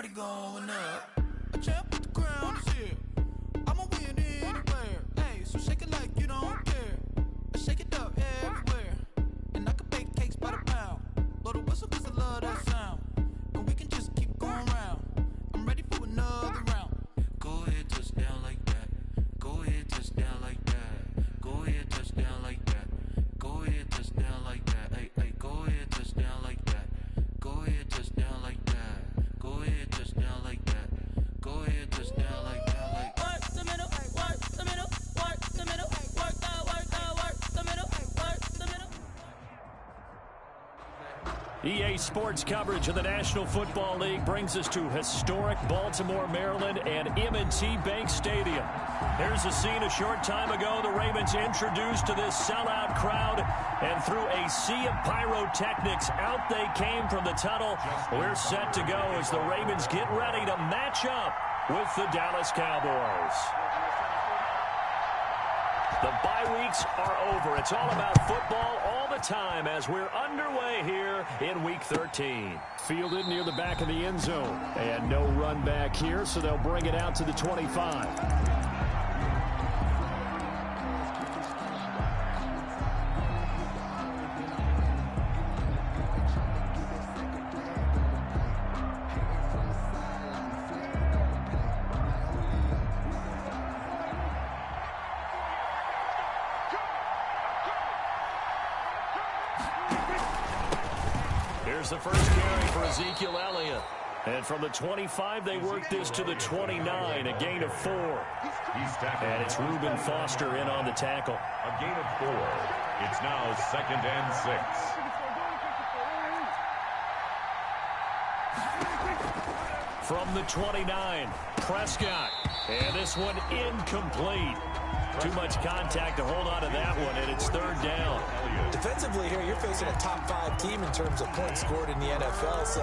party going up. A champ with the crown is here. I'ma win anywhere. Hey, so shake it like you don't care. Shake it up everywhere. And I can bake cakes by the pound. Blow the whistle cause I love that sound. And we can just keep going round. I'm ready for another round. Go ahead, touch down like that. Go ahead, touch down like that. Go ahead, touch down like that. Go ahead, touch down like that. Hey, hey, go ahead, touch down like that. Go ahead, touch down like that. Go ahead, touch down like that. Go ahead, touch down like that. Like work the middle, work the middle, work the middle, work the middle, work the middle. EA Sports coverage of the National Football League brings us to historic Baltimore, Maryland, and M&T Bank Stadium. Here's a scene a short time ago. The Ravens introduced to this sellout crowd, and through a sea of pyrotechnics, out they came from the tunnel. We're set to go as the Ravens get ready to match up with the Dallas Cowboys. The bye weeks are over. It's all about football all the time as we're underway here in Week 13. Fielded near the back of the end zone. And no run back here, so they'll bring it out to the 25. Here's the first carry for Ezekiel Elliott. And from the 25, they work this to the 29, a gain of 4. And it's Reuben Foster in on the tackle. A gain of 4. It's now 2nd and 6. From the 29, Prescott. And this one incomplete. Too much contact to hold on to that one, and it's 3rd down. Defensively here, you're facing a top 5 team in terms of points scored in the NFL. So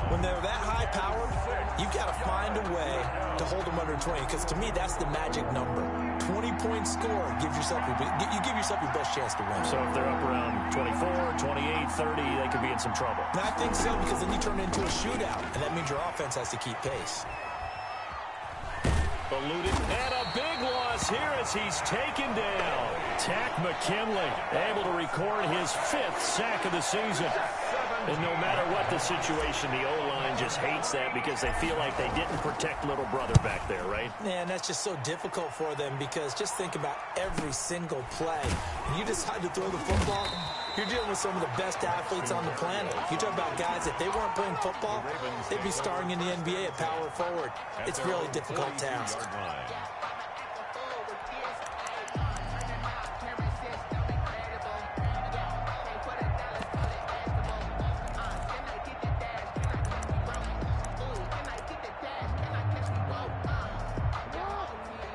when they're that high-powered, you've got to find a way to hold them under 20. Because to me, that's the magic number. 20-point score gives yourself you give yourself your best chance to win. So if they're up around 24, 28, 30, they could be in some trouble. And I think so, because then you turn it into a shootout, and that means your offense has to keep pace. Eluded, and a big loss here as he's taken down. Tack McKinley able to record his 5th sack of the season. And no matter what the situation, the O-line just hates that because they feel like they didn't protect little brother back there, right? Man, that's just so difficult for them because just think about every single play. When you decide to throw the football, you're dealing with some of the best athletes on the planet. You talk about guys, if they weren't playing football, they'd be starring in the NBA at power forward. It's a really difficult task.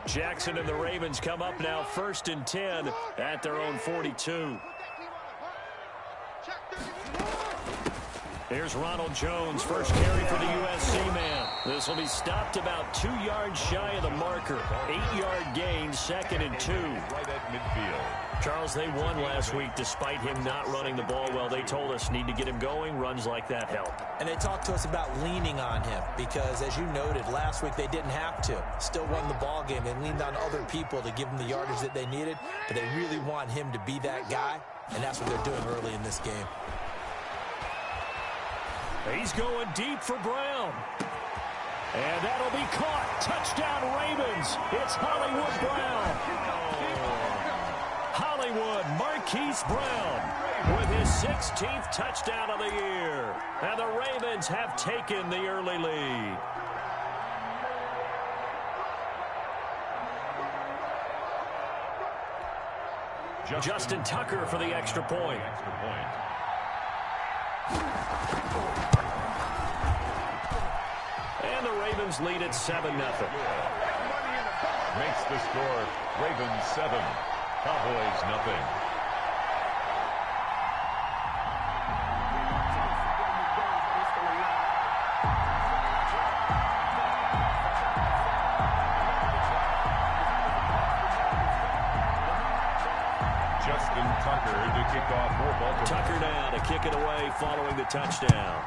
Jackson and the Ravens come up now 1st and 10 at their own 42. Here's Ronald Jones, first carry for the USC man. This will be stopped about 2 yards shy of the marker. 8-yard gain, 2nd and 2. Right at midfield. Charles, they won last week despite him not running the ball well. They told us need to get him going. Runs like that help. And they talked to us about leaning on him because, as you noted, last week they didn't have to. Still won the ball game. They leaned on other people to give them the yardage that they needed, but they really want him to be that guy, and that's what they're doing early in this game. He's going deep for Brown. And that'll be caught. Touchdown Ravens. It's Hollywood Brown. Hollywood Marquise Brown with his 16th touchdown of the year. And the Ravens have taken the early lead. Justin Tucker for the extra point. And the Ravens lead at 7-0. Makes the score Ravens 7, Cowboys nothing. Justin Tucker to kick off for Baltimore. Tucker now to kick it away following the touchdown.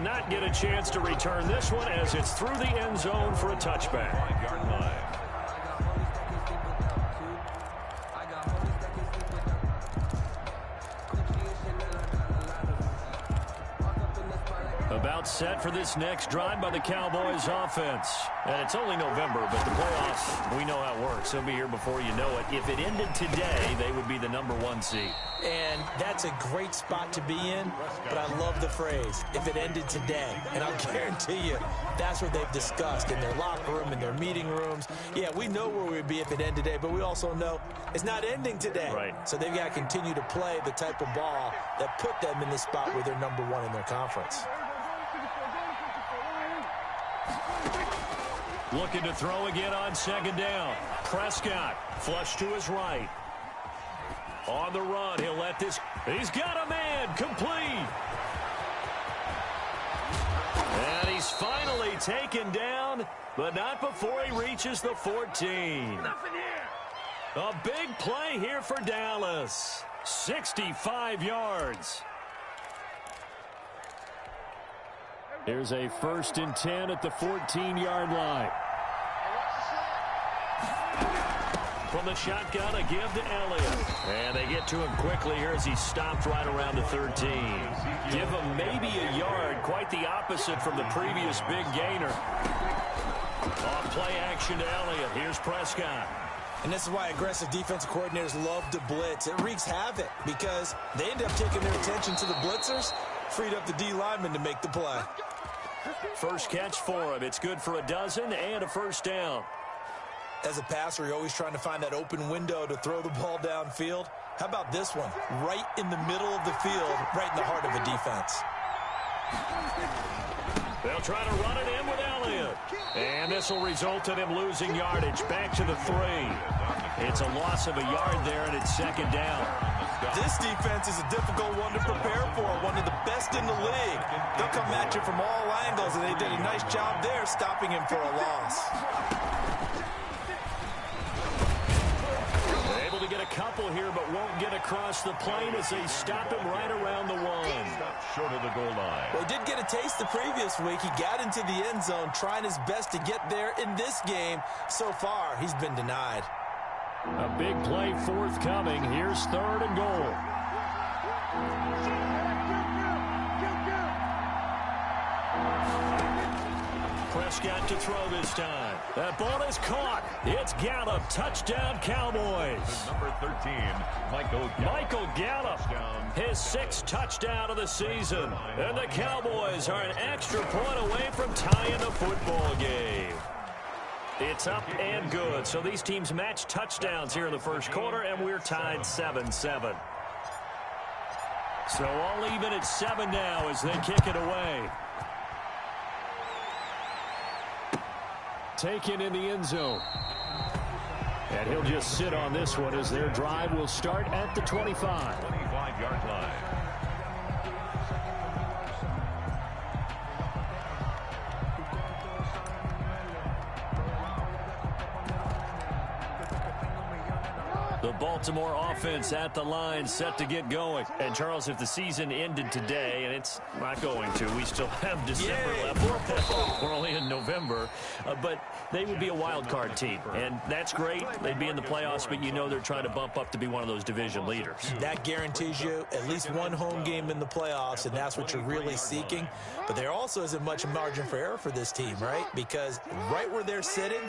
not get a chance to return this one as it's through the end zone for a touchback. 5-yard line. About set for this next drive by the Cowboys offense. And it's only November, but the playoffs, we know how it works. They'll be here before you know it. If it ended today, they would be the #1 seed. And that's a great spot to be in, but I love the phrase, if it ended today. And I'll guarantee you, that's what they've discussed in their locker room, in their meeting rooms. Yeah, we know where we'd be if it ended today, but we also know it's not ending today. Right. So they've got to continue to play the type of ball that put them in the spot where they're #1 in their conference. Looking to throw again on second down. Prescott flush to his right. On the run, he'll let this. He's got a man complete. And he's finally taken down, but not before he reaches the 14. A big play here for Dallas. 65 yards. Here's a 1st and 10 at the 14-yard line. From the shotgun, a give to Elliott. And they get to him quickly here as he stopped right around the 13. Give him maybe a yard, quite the opposite from the previous big gainer. Off play action to Elliott. Here's Prescott. And this is why aggressive defensive coordinators love to blitz. It wreaks havoc because they end up taking their attention to the blitzers, freed up the D lineman to make the play. First catch for him. It's good for a dozen and a first down. As a passer, you're always trying to find that open window to throw the ball downfield. How about this one? Right in the middle of the field, right in the heart of a defense. They'll try to run it in with Elliott. And this will result in him losing yardage. Back to the 3. It's a loss of a yard there, and it's second down. This defense is a difficult one to prepare for, one of the best in the league. They'll come at you from all angles, and they did a nice job there stopping him for a loss. They're able to get a couple here, but won't get across the plane as they stop him right around the 1. Short of the goal line. Well, he did get a taste the previous week. He got into the end zone, trying his best to get there in this game. So far, he's been denied. A big play forthcoming. Here's 3rd and goal. Prescott to throw this time. That ball is caught. It's Gallup. Touchdown, Cowboys. Number 13, Michael Gallup. His 6th touchdown of the season. And the Cowboys are an extra point away from tying the football game. It's up and good. So these teams match touchdowns here in the first quarter, and we're tied 7-7. So all even at 7 now as they kick it away. Taken in the end zone. And he'll just sit on this one as their drive will start at the 25. 25-yard line. The Baltimore offense at the line, set to get going. And, Charles, if the season ended today, and it's not going to, we still have December left. We're only in November. But they would be a wild card team. And that's great. They'd be in the playoffs, but you know they're trying to bump up to be one of those division leaders. That guarantees you at least one home game in the playoffs, and that's what you're really seeking. But there also isn't much margin for error for this team, right? Because right where they're sitting,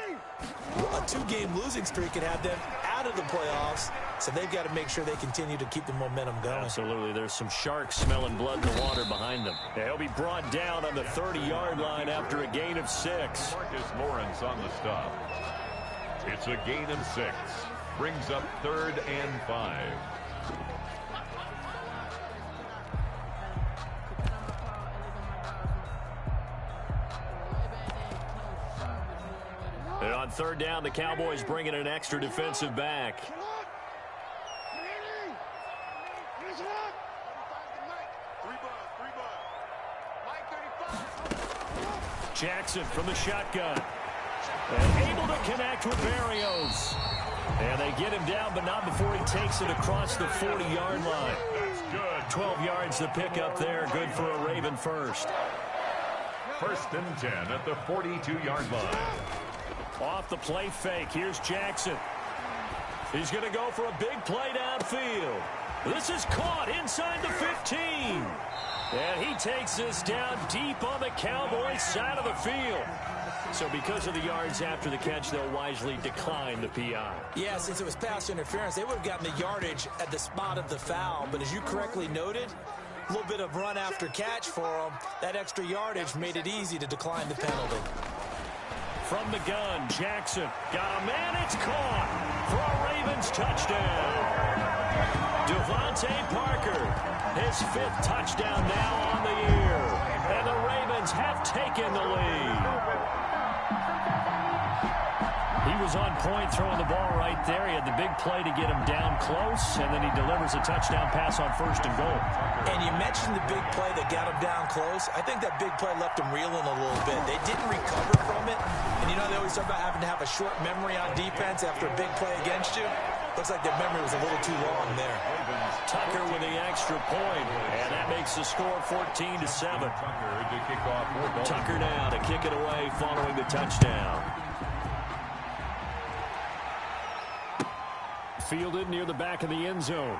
a 2-game losing streak could have them out of the playoffs, so they've got to make sure they continue to keep the momentum going. Absolutely. There's some sharks smelling blood in the water behind them. He'll be brought down on the 30-yard line after a gain of 6. Marcus Lawrence on the stop. It's a gain of 6. Brings up 3rd and 5. And on 3rd down, the Cowboys bring in an extra defensive back. Jackson from the shotgun. And able to connect with Berrios. And they get him down, but not before he takes it across the 40-yard line. That's good. 12 yards to pick up there. Good for a Raven first. First and 10 at the 42-yard line. Off the play fake, here's Jackson. He's going to go for a big play downfield. This is caught inside the 15. And he takes this down deep on the Cowboys' side of the field. So because of the yards after the catch, they'll wisely decline the PI. Yeah, since it was pass interference, they would have gotten the yardage at the spot of the foul. But as you correctly noted, a little bit of run after catch for them. That extra yardage made it easy to decline the penalty. From the gun, Jackson got a man. It's caught for a Ravens touchdown. Devontae Parker, his 5th touchdown now on the year. And the Ravens have taken the lead. He was on point throwing the ball right there. He had the big play to get him down close, and then he delivers a touchdown pass on 1st and goal. And you mentioned the big play that got him down close. I think that big play left him reeling a little bit. They didn't recover from it. And you know they always talk about having to have a short memory on defense after a big play against you. Looks like their memory was a little too long there. Tucker with the extra point, and that makes the score 14-7. Tucker now to kick it away following the touchdown. Fielded near the back of the end zone.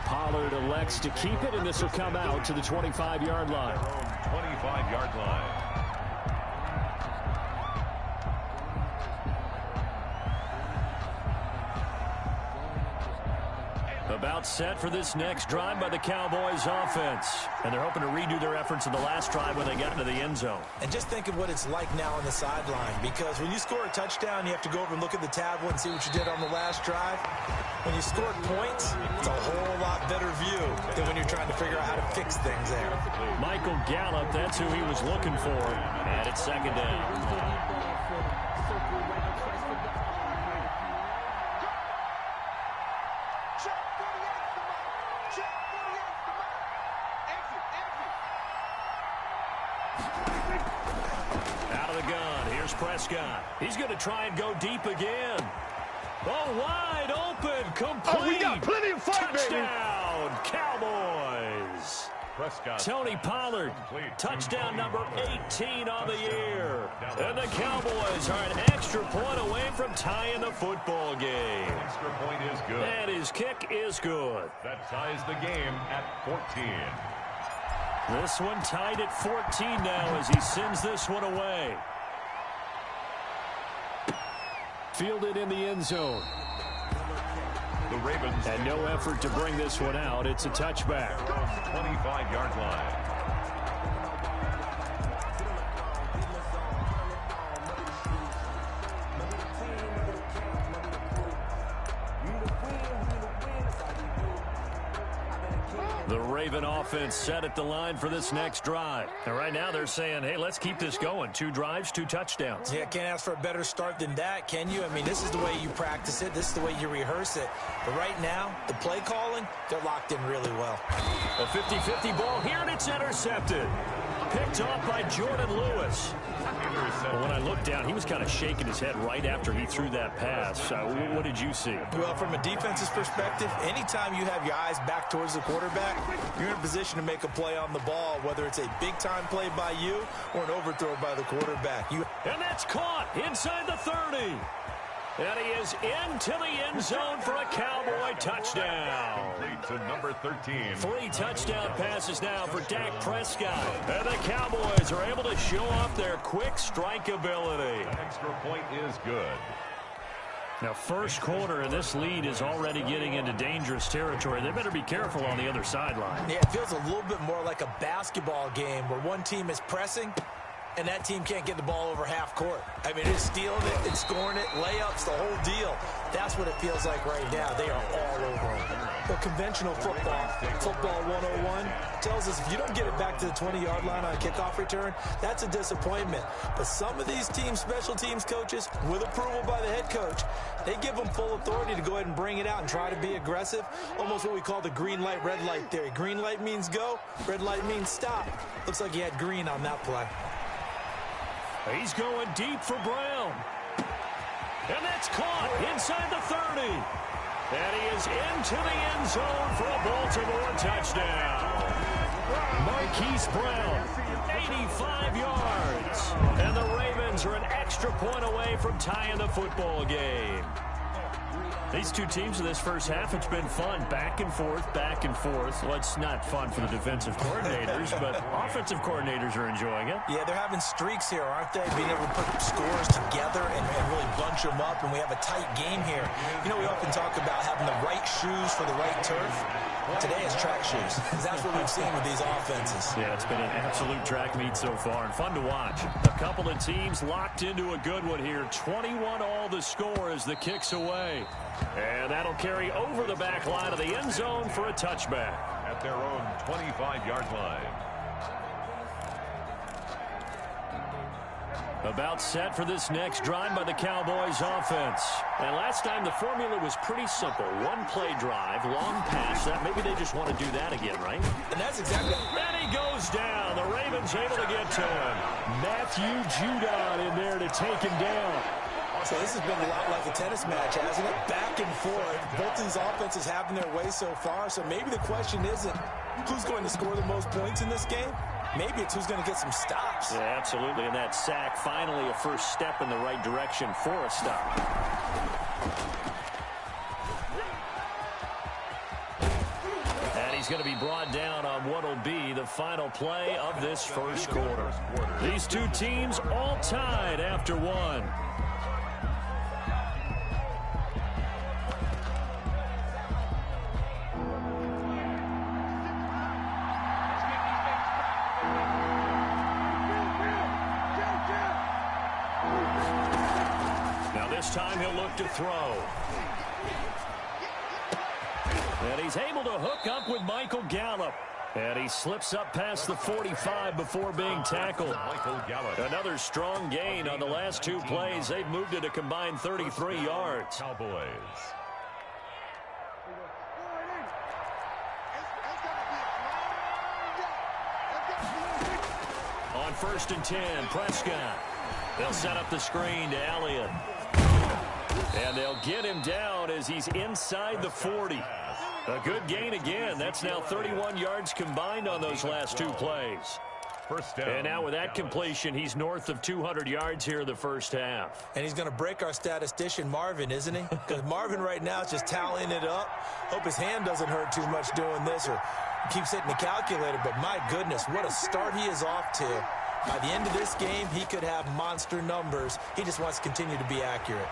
Pollard elects to keep it, and this will come out to the 25-yard line. 25-yard line. About set for this next drive by the Cowboys offense. And they're hoping to redo their efforts in the last drive when they got into the end zone. And just think of what it's like now on the sideline, because when you score a touchdown, you have to go over and look at the tablet and see what you did on the last drive. When you scored points, it's a whole lot better view than when you're trying to figure out how to fix things there. Michael Gallup, that's who he was looking for. And it's 2nd down. Prescott. He's going to try and go deep again. Oh, wide open, complete. Oh, we got plenty of fight, touchdown, baby. Cowboys. Prescott. Tony Pollard, touchdown number 18 on the year. And the Cowboys are an extra point away from tying the football game. Extra point is good. And his kick is good. That ties the game at 14. This one tied at 14 now as he sends this one away. Fielded in the end zone. The Ravens. And no effort to bring this one out. It's a touchback. 25-yard line. The Raven offense set at the line for this next drive. And right now they're saying, hey, let's keep this going. 2 drives, 2 touchdowns. Yeah, can't ask for a better start than that, can you? I mean, this is the way you practice it. This is the way you rehearse it. But right now, the play calling, they're locked in really well. A 50-50 ball here, and it's intercepted. Picked off by Jordan Lewis. But when I looked down, he was kind of shaking his head right after he threw that pass. What did you see? Well, from a defense's perspective, anytime you have your eyes back towards the quarterback, you're in a position to make a play on the ball, whether it's a big-time play by you or an overthrow by the quarterback. And that's caught inside the 30. And he is into the end zone for a Cowboy touchdown. To number 13. 3 touchdown passes now for Dak Prescott. And the Cowboys are able to show off their quick strike ability. That extra point is good. Now, first quarter, and this lead is already getting into dangerous territory. They better be careful on the other sideline. Yeah, it feels a little bit more like a basketball game where one team is pressing and that team can't get the ball over half court. I mean, it's stealing it, it's scoring it, layups, the whole deal. That's what it feels like right now. They are all over them. But conventional football 101, tells us if you don't get it back to the 20-yard line on a kickoff return, that's a disappointment. But some of these teams, special teams coaches, with approval by the head coach, they give them full authority to go ahead and bring it out and try to be aggressive. Almost what we call the green light, red light theory. Green light means go, red light means stop. Looks like he had green on that play. He's going deep for Brown. And that's caught inside the 30. And he is into the end zone for a Baltimore touchdown. Marquise Brown 5 yards. And the Ravens are an extra point away from tying the football game. These two teams in this first half, it's been fun. Back and forth, back and forth. Well, it's not fun for the defensive coordinators, but offensive coordinators are enjoying it. Yeah, they're having streaks here, aren't they? Being able to put scores together and really bunch them up, and we have a tight game here. You know, we often talk about having the right shoes for the right turf. Today is track shoes. That's what we've seen with these offenses. Yeah, it's been an absolute track meet so far, and fun to watch. A couple of teams locked into a good one here. 21-all the score as the kick's away. And that'll carry over the back line of the end zone for a touchback. At their own 25-yard line. About set for this next drive by the Cowboys offense. And last time the formula was pretty simple. One play drive, long pass. That maybe they just want to do that again, right? And that's exactly. And he goes down. The Ravens able to get to him. Matthew Judon in there to take him down. So this has been a lot like a tennis match, hasn't it? Back and forth. Both these offenses having their way so far. So maybe the question isn't who's going to score the most points in this game. Maybe it's who's going to get some stops. Yeah, absolutely. And that sack, finally a first step in the right direction for a stop. And he's going to be brought down on what will be the final play of this first quarter. These two teams all tied after one. This time he'll look to throw. And he's able to hook up with Michael Gallup. And he slips up past the 45 before being tackled. Michael Gallup. Another strong gain on the last two plays. They've moved it a combined 33 yards. Cowboys. On 1st and 10, Prescott. They'll set up the screen to Elliott. And they'll get him down as he's inside the 40. A good gain again. That's now 31 yards combined on those last two plays. First down. And now with that completion, he's north of 200 yards here in the first half. And he's going to break our statistician, Marvin, isn't he? Because Marvin right now is just tallying it up. Hope his hand doesn't hurt too much doing this or keeps hitting the calculator. But my goodness, what a start he is off to. By the end of this game, he could have monster numbers. He just wants to continue to be accurate.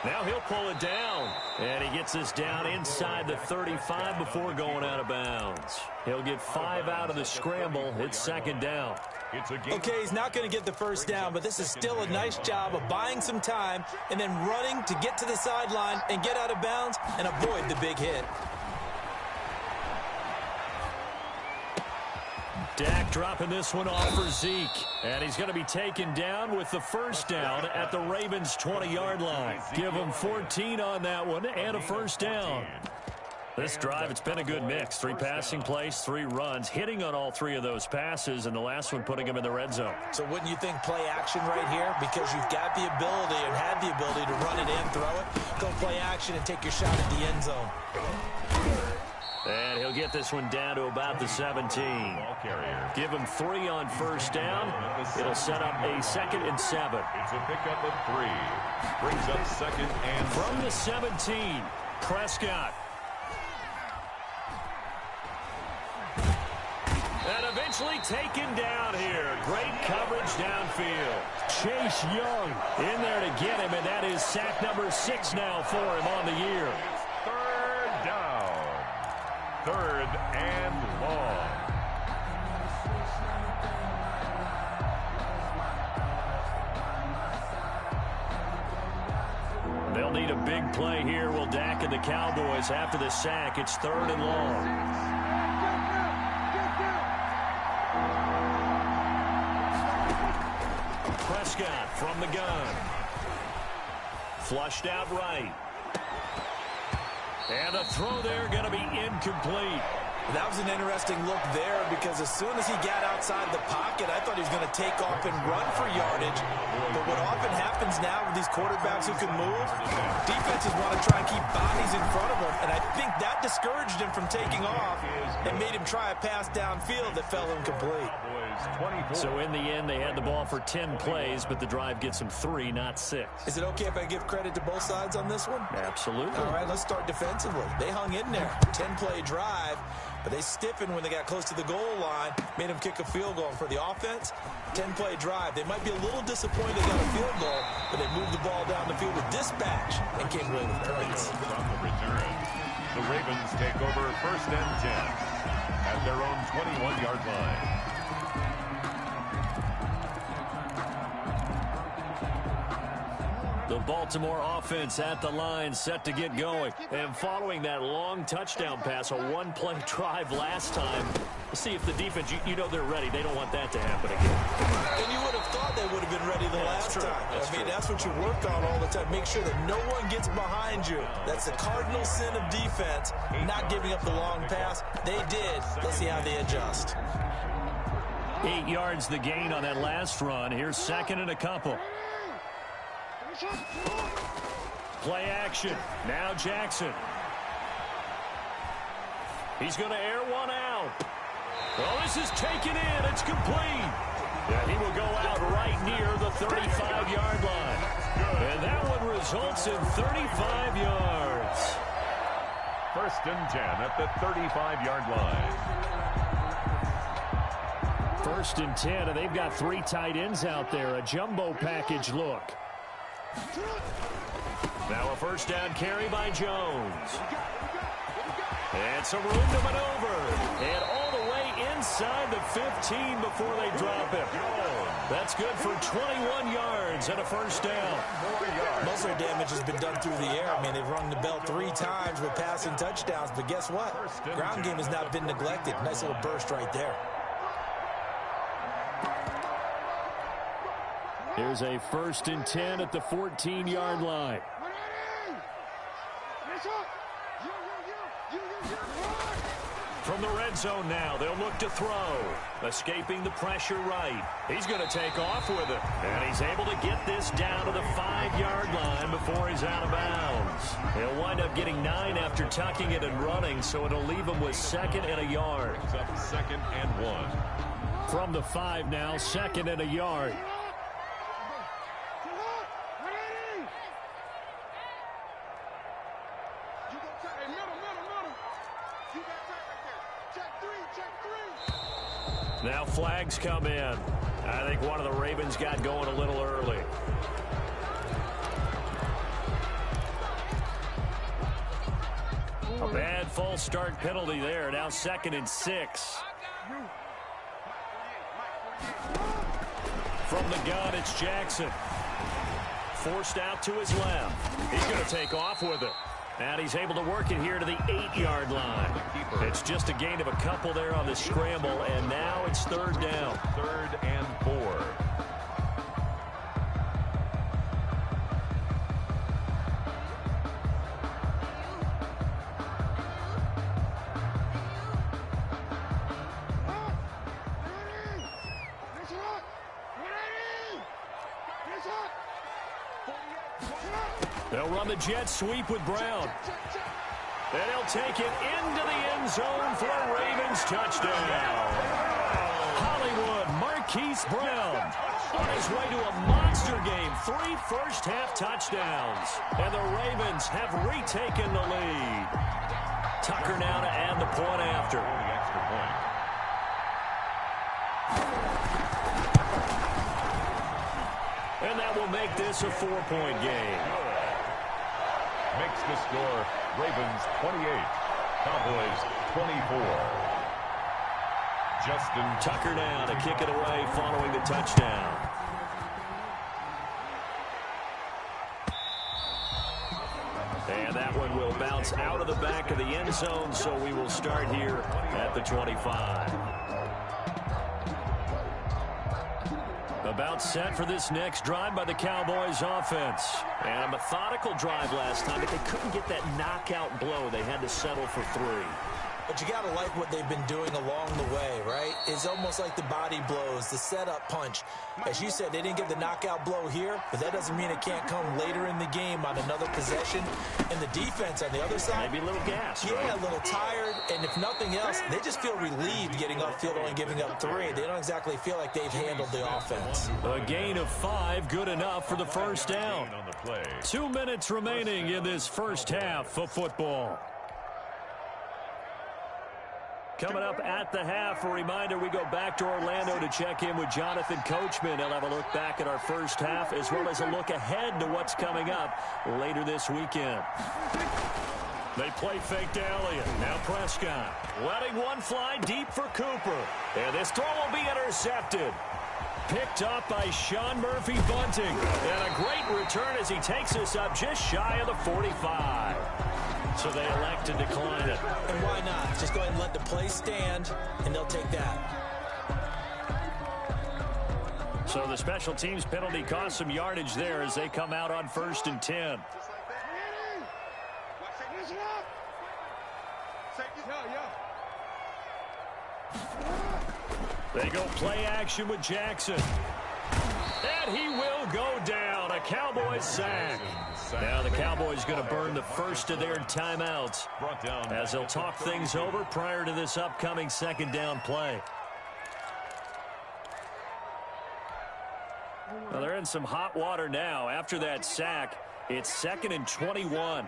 Now he'll pull it down. And he gets us down inside the 35 before going out of bounds. He'll get 5 out of the scramble. It's second down. Okay, he's not going to get the first down, but this is still a nice job of buying some time and then running to get to the sideline and get out of bounds and avoid the big hit. Dak dropping this one off for Zeke. And he's going to be taken down with the first down at the Ravens' 20-yard line. Give him 14 on that one and a first down. This drive, it's been a good mix. 3 passing plays, 3 runs, hitting on all 3 of those passes, and the last one putting him in the red zone. So wouldn't you think play action right here? Because you've got the ability and had the ability to run it in, throw it, go play action and take your shot at the end zone. And he'll get this one down to about the 17. Give him 3 on first down. It'll set up a 2nd and 7. It's a pickup of 3. Brings up 2nd and from the 17, Prescott. And eventually taken down here. Great coverage downfield. Chase Young in there to get him, and that is sack number 6 now for him on the year. 3rd down. 3rd and long. They'll need a big play here. Will Dak and the Cowboys after the sack? It's 3rd and long. Prescott from the gun. Flushed out right. And the throw there going to be incomplete. That was an interesting look there because as soon as he got out outside the pocket. I thought he was going to take off and run for yardage. But what often happens now with these quarterbacks who can move, defenses want to try and keep bodies in front of them. And I think that discouraged him from taking off and made him try a pass downfield that fell incomplete. So in the end, they had the ball for 10 plays, but the drive gets them 3, not 6. Is it okay if I give credit to both sides on this one? Absolutely. All right, let's start defensively. They hung in there. 10-play drive, but they stiffened when they got close to the goal line, made them kick a field goal. For the offense, 10-play drive. They might be a little disappointed they got a field goal, but they moved the ball down the field with dispatch and came away with points. From the return, the Ravens take over 1st and 10 at their own 21-yard line. The Baltimore offense at the line, set to get going. And following that long touchdown pass, a one-play drive last time, see if the defense, you know they're ready. They don't want that to happen again. And you would have thought they would have been ready the last time. That's what you work on all the time. Make sure that no one gets behind you. That's the cardinal sin of defense, not giving up the long pass. They did. Let's see how they adjust. 8 yards the gain on that last run. Here's 2nd and a couple. Play action. Now Jackson. He's going to air one out. Well, this is taken in. It's complete. Yeah, he will go out right near the 35-yard line. And that one results in 35 yards. 1st and 10 at the 35-yard line. 1st and 10, and they've got 3 tight ends out there. A jumbo package look. Now a 1st down carry by Jones. And some room to maneuver. And all the way inside the 15 before they drop him. That's good for 21 yards and a 1st down. Most of their damage has been done through the air. I mean, they've rung the bell 3 times with passing touchdowns. But guess what? Ground game has not been neglected. Nice little burst right there. Here's a 1st and 10 at the 14-yard line. From the red zone now, they'll look to throw. Escaping the pressure right. He's going to take off with it. And he's able to get this down to the 5-yard line before he's out of bounds. He'll wind up getting 9 after tucking it and running, so it'll leave him with 2nd and a yard. It's up 2nd and 1. From the 5 now, 2nd and a yard. Now flags come in. I think one of the Ravens got going a little early. A bad false start penalty there. Now 2nd and 6. From the gun, it's Jackson. Forced out to his left. He's going to take off with it. And he's able to work it here to the 8-yard line. It's just a gain of a couple there on the scramble, and now it's 3rd down. 3rd and 4. They'll run the jet sweep with Brown. And he'll take it into the end zone for a Ravens touchdown. Hollywood Marquise Brown on his way to a monster game. 3 first-half touchdowns. And the Ravens have retaken the lead. Tucker now to add the point after. The extra point. And that will make this a 4-point game. Makes the score Ravens 28, Cowboys 24. Justin Tucker now to kick it away following the touchdown. And that one will bounce out of the back of the end zone, so we will start here at the 25. About set for this next drive by the Cowboys offense. And a methodical drive last time, but they couldn't get that knockout blow. They had to settle for 3. But you got to like what they've been doing along the way, right? It's almost like the body blows, the setup punch. As you said, they didn't get the knockout blow here, but that doesn't mean it can't come later in the game on another possession. And the defense on the other side, maybe a little gas. Yeah, right? a little tired. And if nothing else, they just feel relieved getting upfield, only giving up 3. They don't exactly feel like they've handled the offense. A gain of 5, good enough for the first down. 2 minutes remaining in this first half of football. Coming up at the half, a reminder, we go back to Orlando to check in with Jonathan Coachman. He'll have a look back at our first half as well as a look ahead to what's coming up later this weekend. They play fake to Elliott. Now Prescott. Letting one fly deep for Cooper. And this throw will be intercepted. Picked up by Sean Murphy-Bunting. And a great return as he takes us up just shy of the 45. So they elect to decline it. And why not? Just go ahead and let the play stand, and they'll take that. So the special teams penalty cost some yardage there as they come out on 1st and 10. They go play action with Jackson. And he will go down. A Cowboys sack. Now the Cowboys going to burn the first of their timeouts as they'll talk things over prior to this upcoming second down play. Well, they're in some hot water now. After that sack, it's 2nd and 21.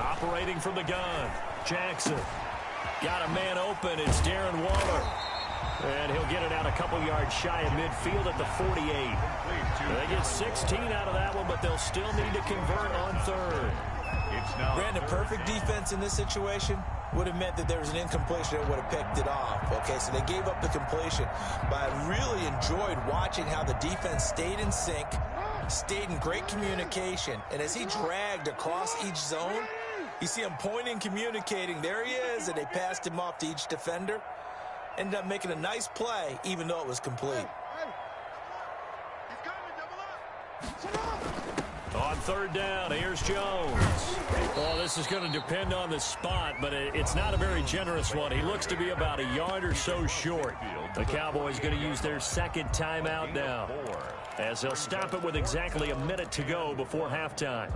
Operating from the gun, Jackson. Got a man open. It's Darren Waller. And he'll get it out a couple yards shy of midfield at the 48. They get 16 out of that one, but they'll still need to convert on 3rd. Brandon, perfect defense in this situation would have meant that there was an incompletion that would have picked it off. Okay, so they gave up the completion. But I really enjoyed watching how the defense stayed in sync, stayed in great communication. And as he dragged across each zone, you see him pointing, communicating. There he is, and they passed him off to each defender. Ended up making a nice play, even though it was complete. On 3rd down, here's Jones. Well, this is going to depend on the spot, but it's not a very generous one. He looks to be about a yard or so short. The Cowboys going to use their 2nd timeout now, as they'll stop it with exactly a minute to go before halftime.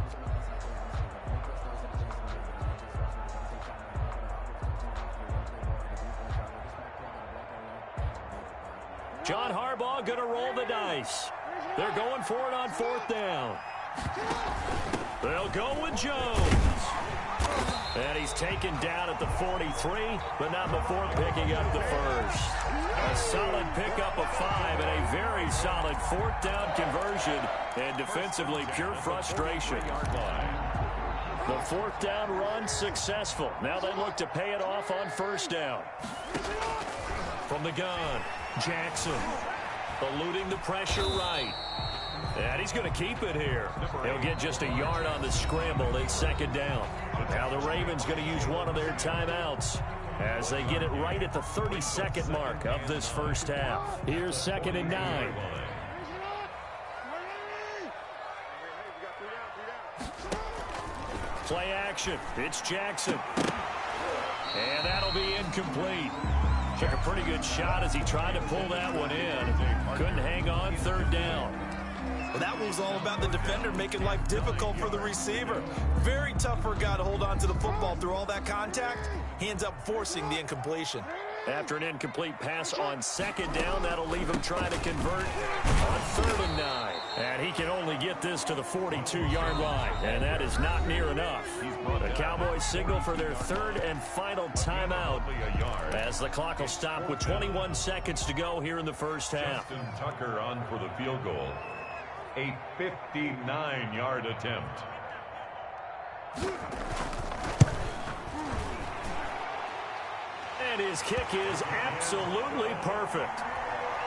John Harbaugh going to roll the dice. They're going for it on 4th down. They'll go with Jones. And he's taken down at the 43, but not before picking up the first. A solid pickup of 5 and a very solid 4th down conversion. And defensively, pure frustration. The 4th down run successful. Now they look to pay it off on 1st down. From the gun, Jackson eluding the pressure right. And he's going to keep it here. He'll get just a yard on the scramble. It's 2nd down. Now the Ravens going to use one of their timeouts as they get it right at the 32nd mark of this first half. Here's 2nd and 9. Play action. It's Jackson. And that'll be incomplete. Took a pretty good shot as he tried to pull that one in. Couldn't hang on 3rd down. Well, that one was all about the defender making life difficult for the receiver. Very tough for a guy to hold on to the football through all that contact. He ends up forcing the incompletion. After an incomplete pass on 2nd down, that'll leave him trying to convert on 3rd and 9. And he can only get this to the 42-yard line, and that is not near enough. The Cowboys signal for their 3rd and final timeout as the clock will stop with 21 seconds to go here in the first half. Justin Tucker on for the field goal. A 59-yard attempt. And his kick is absolutely perfect.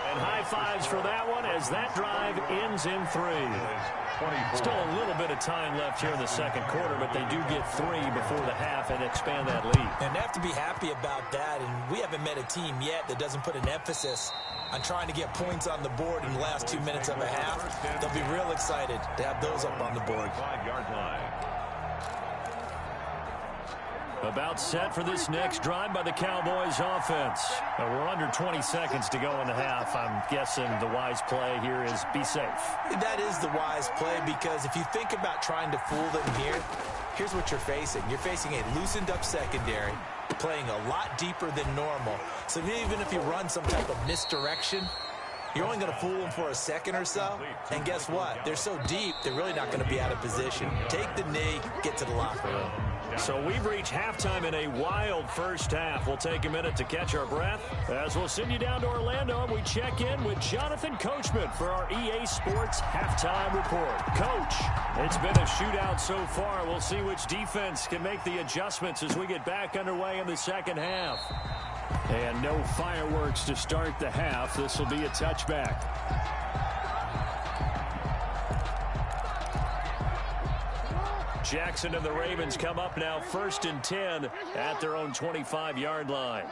And high fives for that one as that drive ends in 3. Still a little bit of time left here in the 2nd quarter, but they do get 3 before the half and expand that lead. And they have to be happy about that. And we haven't met a team yet that doesn't put an emphasis on trying to get points on the board in the last 2 minutes of a half. They'll be real excited to have those up on the board. 5-yard line. About set for this next drive by the Cowboys offense. We're under 20 seconds to go in the half. I'm guessing the wise play here is be safe. That is the wise play, because if you think about trying to fool them here, here's what you're facing. You're facing a loosened up secondary, playing a lot deeper than normal. So even if you run some type of misdirection, you're only going to fool them for a second or so. And guess what? They're so deep, they're really not going to be out of position. Take the knee, get to the locker room. So we've reached halftime in a wild first half. We'll take a minute to catch our breath as we'll send you down to Orlando and we check in with Jonathan Coachman for our EA Sports Halftime Report. Coach, it's been a shootout so far. We'll see which defense can make the adjustments as we get back underway in the second half. And no fireworks to start the half. This will be a touchback. Jackson and the Ravens come up now 1st and 10 at their own 25-yard line.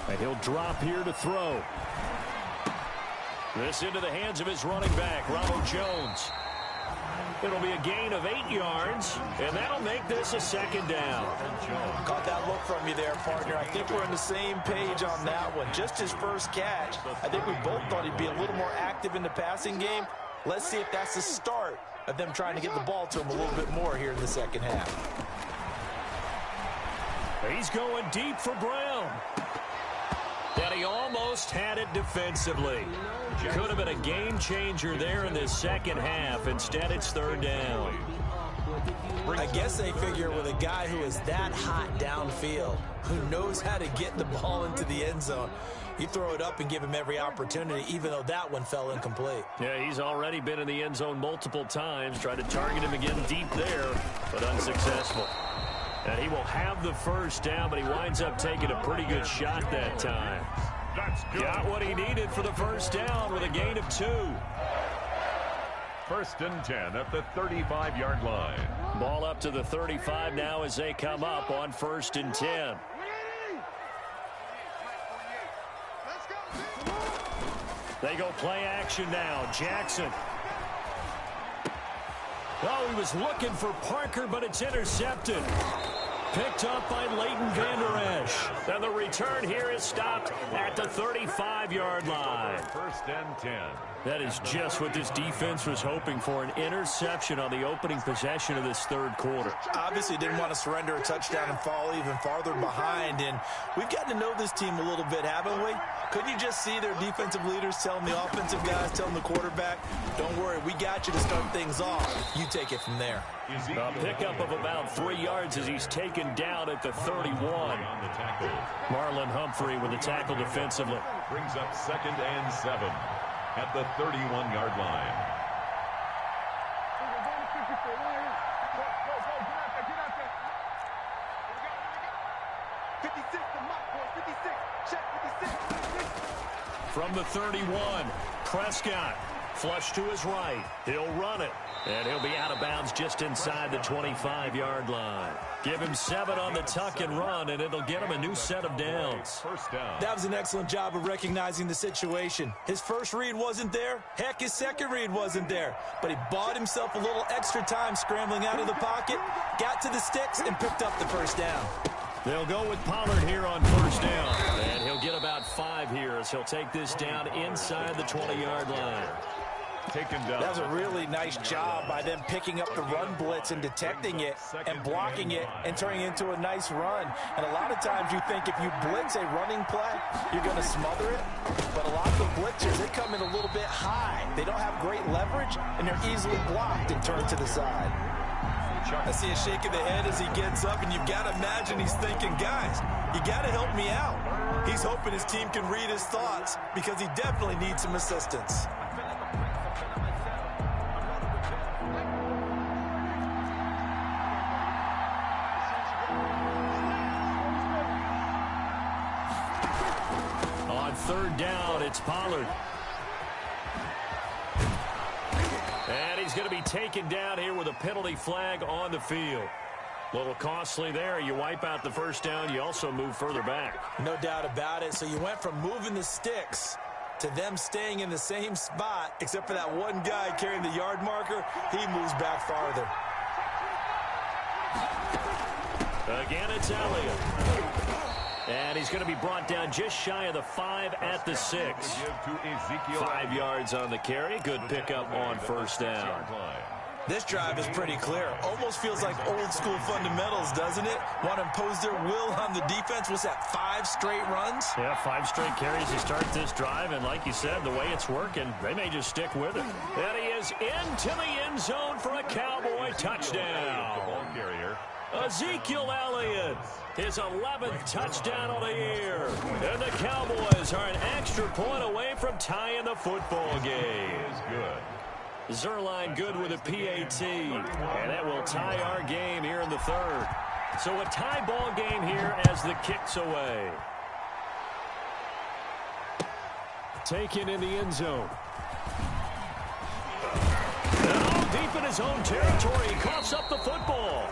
And he'll drop here to throw. This into the hands of his running back, Ronald Jones. It'll be a gain of 8 yards, and that'll make this a second down. Caught that look from you there, partner. I think we're on the same page on that one. Just his first catch. I think we both thought he'd be a little more active in the passing game. Let's see if that's the start of them trying to get the ball to him a little bit more here in the second half. He's going deep for Brown. And he almost had it defensively. Could have been a game changer there in this second half. Instead, it's 3rd down. I guess they figure with a guy who is that hot downfield, who knows how to get the ball into the end zone, you throw it up and give him every opportunity, even though that one fell incomplete. Yeah, he's already been in the end zone multiple times. Tried to target him again deep there, but unsuccessful. And he will have the first down, but he winds up taking a pretty good shot that time. Got what he needed for the first down with a gain of 2. 1st and 10 at the 35-yard line. Ball up to the 35 now as they come up on 1st and 10. They go play action now. Jackson. Oh, he was looking for Parker, but it's intercepted. Picked up by Leighton Vander Esch. And the return here is stopped at the 35-yard line. 1st and 10. That is just what this defense was hoping for, an interception on the opening possession of this 3rd quarter. Obviously didn't want to surrender a touchdown and fall even farther behind, and we've gotten to know this team a little bit, haven't we? Couldn't you just see their defensive leaders telling the offensive guys, telling the quarterback, don't worry, we got you to start things off. You take it from there. A pickup of about 3 yards as he's taken down at the 31. Marlon Humphrey with the tackle defensively. Brings up 2nd and 7 at the 31-yard line. From the 31, Prescott flush to his right. He'll run it. And he'll be out of bounds just inside the 25-yard line. Give him 7 on the tuck and run, and it'll get him a new set of downs. First down. That was an excellent job of recognizing the situation. His first read wasn't there. Heck, his second read wasn't there. But he bought himself a little extra time scrambling out of the pocket, got to the sticks, and picked up the first down. They'll go with Pollard here on 1st down. And he'll get about 5 here as he'll take this down inside the 20-yard line. Taken down. That was a really nice job by them picking up the run blitz and detecting it and blocking it and turning it into a nice run. And a lot of times you think if you blitz a running play, you're going to smother it. But a lot of the blitzers, they come in a little bit high. They don't have great leverage, and they're easily blocked and turned to the side. I see a shake of the head as he gets up, and you've got to imagine he's thinking, guys, you got to help me out. He's hoping his team can read his thoughts because he definitely needs some assistance. On 3rd down, it's Pollard. And he's going to be taken down here with a penalty flag on the field. A little costly there. You wipe out the first down. You also move further back. No doubt about it. So you went from moving the sticks to them staying in the same spot, except for that one guy carrying the yard marker. He moves back farther. Again, it's Elliott. And he's going to be brought down just shy of the 5 at the 6. 5 yards on the carry. Good pickup on first down. This drive is pretty clear. Almost feels like old school fundamentals, doesn't it? Want to impose their will on the defense. What's that, 5 straight runs? Yeah, 5 straight carries to start this drive. And like you said, the way it's working, they may just stick with it. And he is into the end zone for a Cowboy touchdown. The ball carrier. Ezekiel Elliott, his 11th touchdown of the year. And the Cowboys are an extra point away from tying the football game. Is good. Zerline good with a PAT, and that will tie our game here in the 3rd. So a tie ball game here as the kick's away. Taken in the end zone. Now deep in his own territory, he coughs up the football.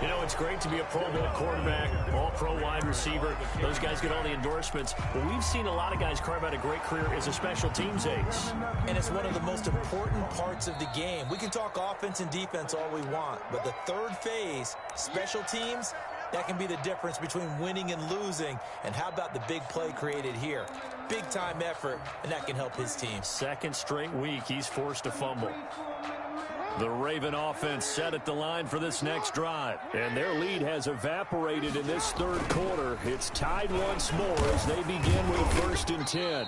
You know, it's great to be a Pro Bowl quarterback, all-pro wide receiver. Those guys get all the endorsements. But we've seen a lot of guys carve out a great career as a special teams ace. And it's one of the most important parts of the game. We can talk offense and defense all we want, but the 3rd phase, special teams, that can be the difference between winning and losing. And how about the big play created here? Big-time effort, and that can help his team. 2nd straight week, he's forced to fumble. The Raven offense set at the line for this next drive. And their lead has evaporated in this 3rd quarter. It's tied once more as they begin with 1st and 10.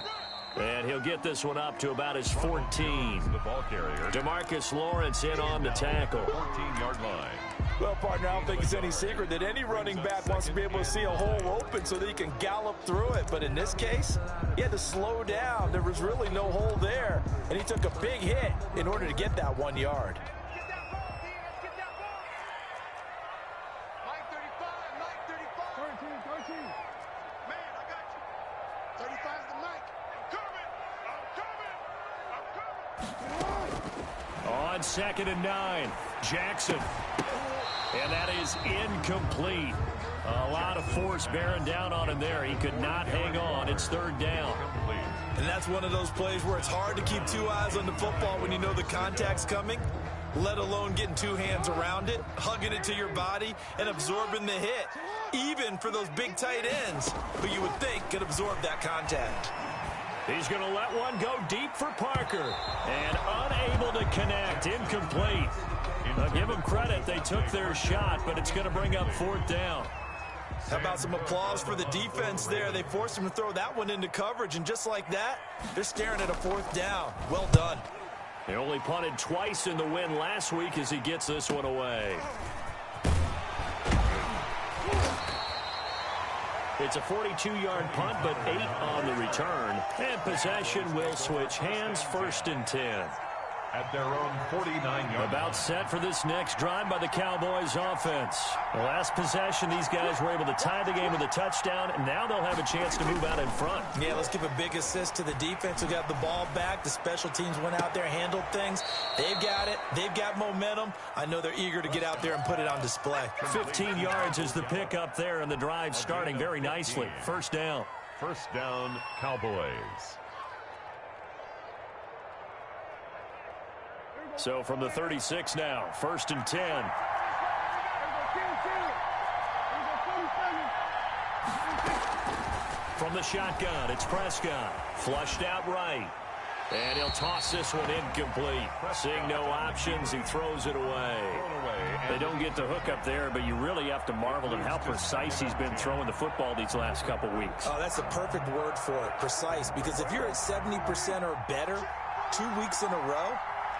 And he'll get this one up to about his 14. The ball carrier. DeMarcus Lawrence in on the tackle. 14-yard line. Well, partner, I don't think it's any secret that any running back wants to be able to see a hole open so that he can gallop through it. But in this case, he had to slow down. There was really no hole there. And he took a big hit in order to get that 1 yard. On 2nd and 9, Jackson. And that is incomplete. A lot of force bearing down on him there. He could not hang on. It's 3rd down. And that's one of those plays where it's hard to keep 2 eyes on the football when you know the contact's coming, let alone getting 2 hands around it, hugging it to your body, and absorbing the hit. Even for those big tight ends who you would think could absorb that contact. He's going to let one go deep for Parker. And unable to connect. Incomplete. Now give them credit. They took their shot, but it's going to bring up 4th down. How about some applause for the defense there? They forced him to throw that one into coverage, and just like that, they're staring at a 4th down. Well done. They only punted twice in the win last week as he gets this one away. It's a 42-yard punt, but 8 on the return. And possession will switch hands, 1st and 10. At their own 49-yard. About set for this next drive by the Cowboys offense. The last possession, these guys were able to tie the game with a touchdown, and now they'll have a chance to move out in front. Yeah, let's give a big assist to the defense who got the ball back. The special teams went out there, handled things. They've got it. They've got momentum. I know they're eager to get out there and put it on display. 15 yards is the pickup there, and the drive starting very nicely. 1st down. 1st down, Cowboys. So from the 36 now, 1st and 10. From the shotgun, it's Prescott. Flushed out right. And he'll toss this one incomplete. Seeing no options, he throws it away. They don't get the hook up there, but you really have to marvel at how precise he's been throwing the football these last couple weeks. Oh, that's the perfect word for it, precise. Because if you're at 70% or better 2 weeks in a row,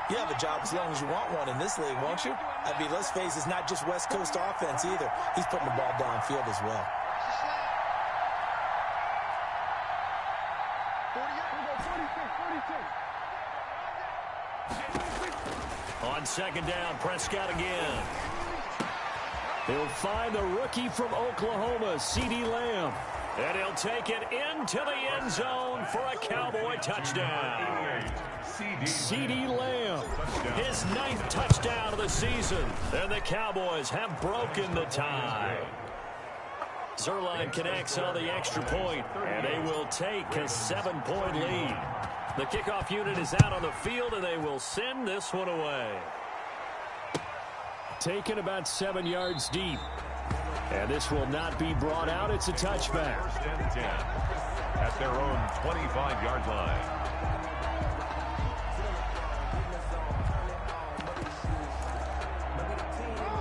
you have a job as long as you want one in this league, won't you? I mean, let's face it, it's not just West Coast offense either. He's putting the ball downfield as well. On 2nd down, Prescott again. He'll find the rookie from Oklahoma, CeeDee Lamb. And he'll take it into the end zone for a Cowboy touchdown. CeeDee Lamb. His 9th touchdown of the season. And the Cowboys have broken the tie. Zerline connects on the extra point, and they will take a 7-point lead. The kickoff unit is out on the field, and they will send this one away. Taken about 7 yards deep. And this will not be brought out. It's a touchback. First and 10 at their own 25-yard line.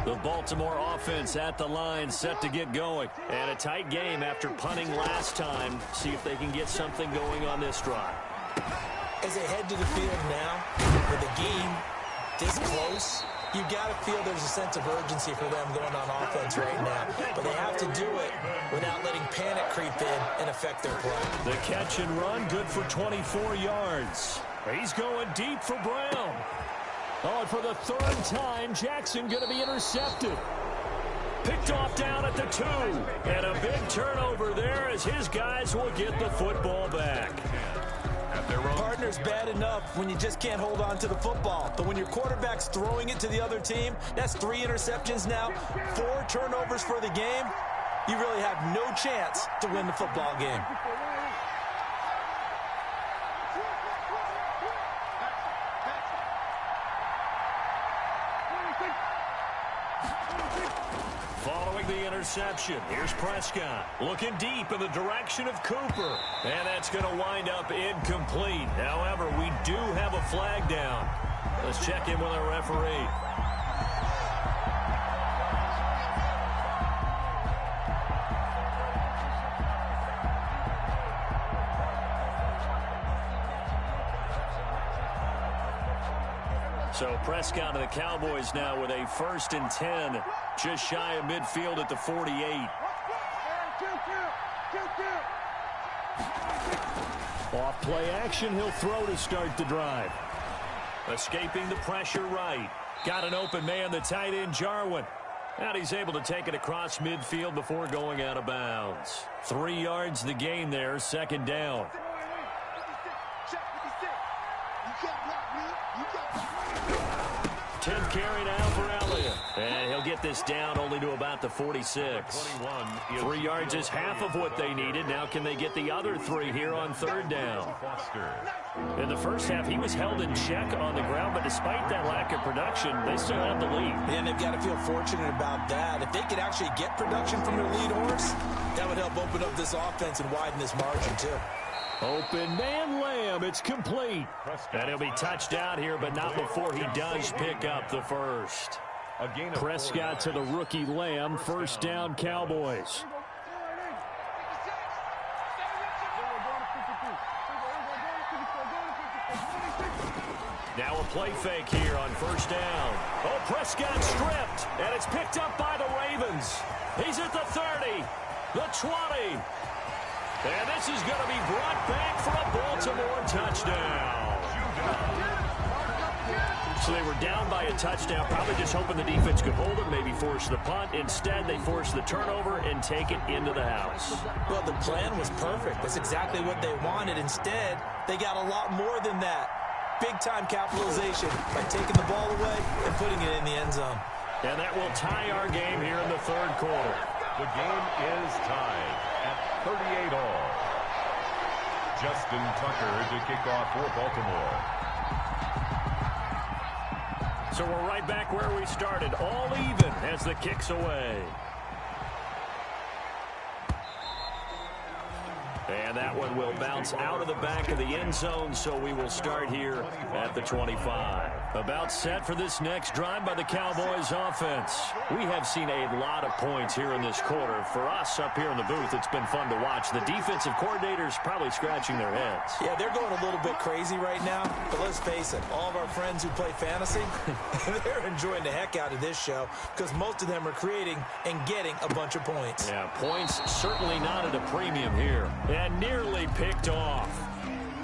The Baltimore offense at the line, set to get going. And a tight game after punting last time. See if they can get something going on this drive. As they head to the field now, with the game this close, you got to feel there's a sense of urgency for them going on offense right now. But they have to do it without letting panic creep in and affect their play. The catch and run, good for 24 yards. He's going deep for Brown. Oh, and for the third time, Jackson going to be intercepted. Picked off down at the 2. And a big turnover there as his guys will get the football back. Partner's bad enough when you just can't hold on to the football. But when your quarterback's throwing it to the other team, that's 3 interceptions now, 4 turnovers for the game. You really have no chance to win the football game. Following the interception, here's Prescott looking deep in the direction of Cooper. And that's going to wind up incomplete. However, we do have a flag down. Let's check in with our referee. So Prescott of the Cowboys now with a 1st and 10, just shy of midfield at the 48. Off play action, he'll throw to start the drive. Escaping the pressure right. Got an open man, the tight end Jarwin. And he's able to take it across midfield before going out of bounds. 3 yards the gain there, 2nd down. 10th carry now for Elliott. And he'll get this down only to about the 46. 3 yards is half of what they needed. Now can they get the other 3 here on 3rd down? In the first half, he was held in check on the ground, but despite that lack of production, they still have the lead. And they've got to feel fortunate about that. If they could actually get production from their lead horse, that would help open up this offense and widen this margin too. Open man Lamb, it's complete. And he'll be touched out here, but not before he does pick up the first. Prescott to the rookie Lamb, 1st down Cowboys. Now a play fake here on 1st down. Oh, Prescott stripped, and it's picked up by the Ravens. He's at the 30, the 20. And this is going to be brought back for a Baltimore touchdown. So they were down by a touchdown, probably just hoping the defense could hold it, maybe force the punt. Instead, they forced the turnover and take it into the house. Well, the plan was perfect. That's exactly what they wanted. Instead, they got a lot more than that. Big-time capitalization by taking the ball away and putting it in the end zone. And that will tie our game here in the 3rd quarter. The game is tied at 38 all. Justin Tucker to kick off for Baltimore. So we're right back where we started, all even as the kick's away. And that one will bounce out of the back of the end zone, so we will start here at the 25. About set for this next drive by the Cowboys offense. We have seen a lot of points here in this quarter. For us up here in the booth, it's been fun to watch. The defensive coordinators probably scratching their heads. Yeah, they're going a little bit crazy right now, but let's face it, all of our friends who play fantasy, they're enjoying the heck out of this show because most of them are creating and getting a bunch of points. Yeah, points certainly not at a premium here. And nearly picked off.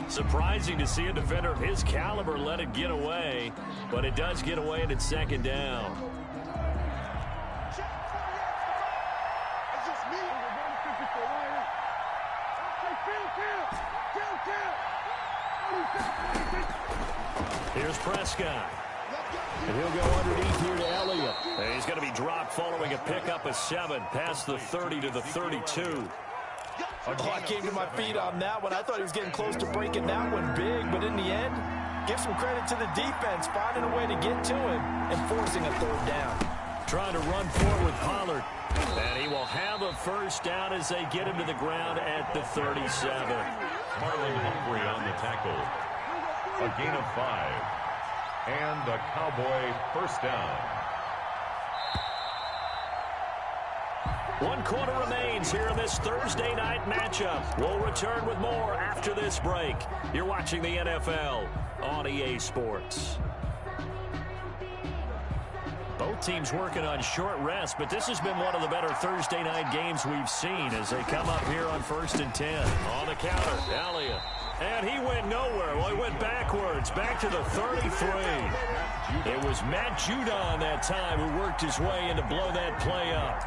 Surprising to see a defender of his caliber let it get away, but it does get away and it's 2nd down. Here's Prescott. And he'll go underneath here to Elliott. And he's going to be dropped following a pickup of 7 past the 30 to the 32. Oh, I came to my feet on that one. I thought he was getting close to breaking that one big, but in the end, give some credit to the defense, finding a way to get to him and forcing a 3rd down. Trying to run forward with Pollard. And he will have a first down as they get him to the ground at the 37. Marlon Humphrey on the tackle. A gain of 5. And a Cowboy first down. 1 quarter remains here in this Thursday night matchup. We'll return with more after this break. You're watching the NFL on EA Sports. Both teams working on short rest, but this has been one of the better Thursday night games we've seen as they come up here on 1st and 10. On the counter, Elliott. And he went nowhere. Well, he went backwards, back to the 33. It was Matt Judon that time who worked his way in to blow that play up.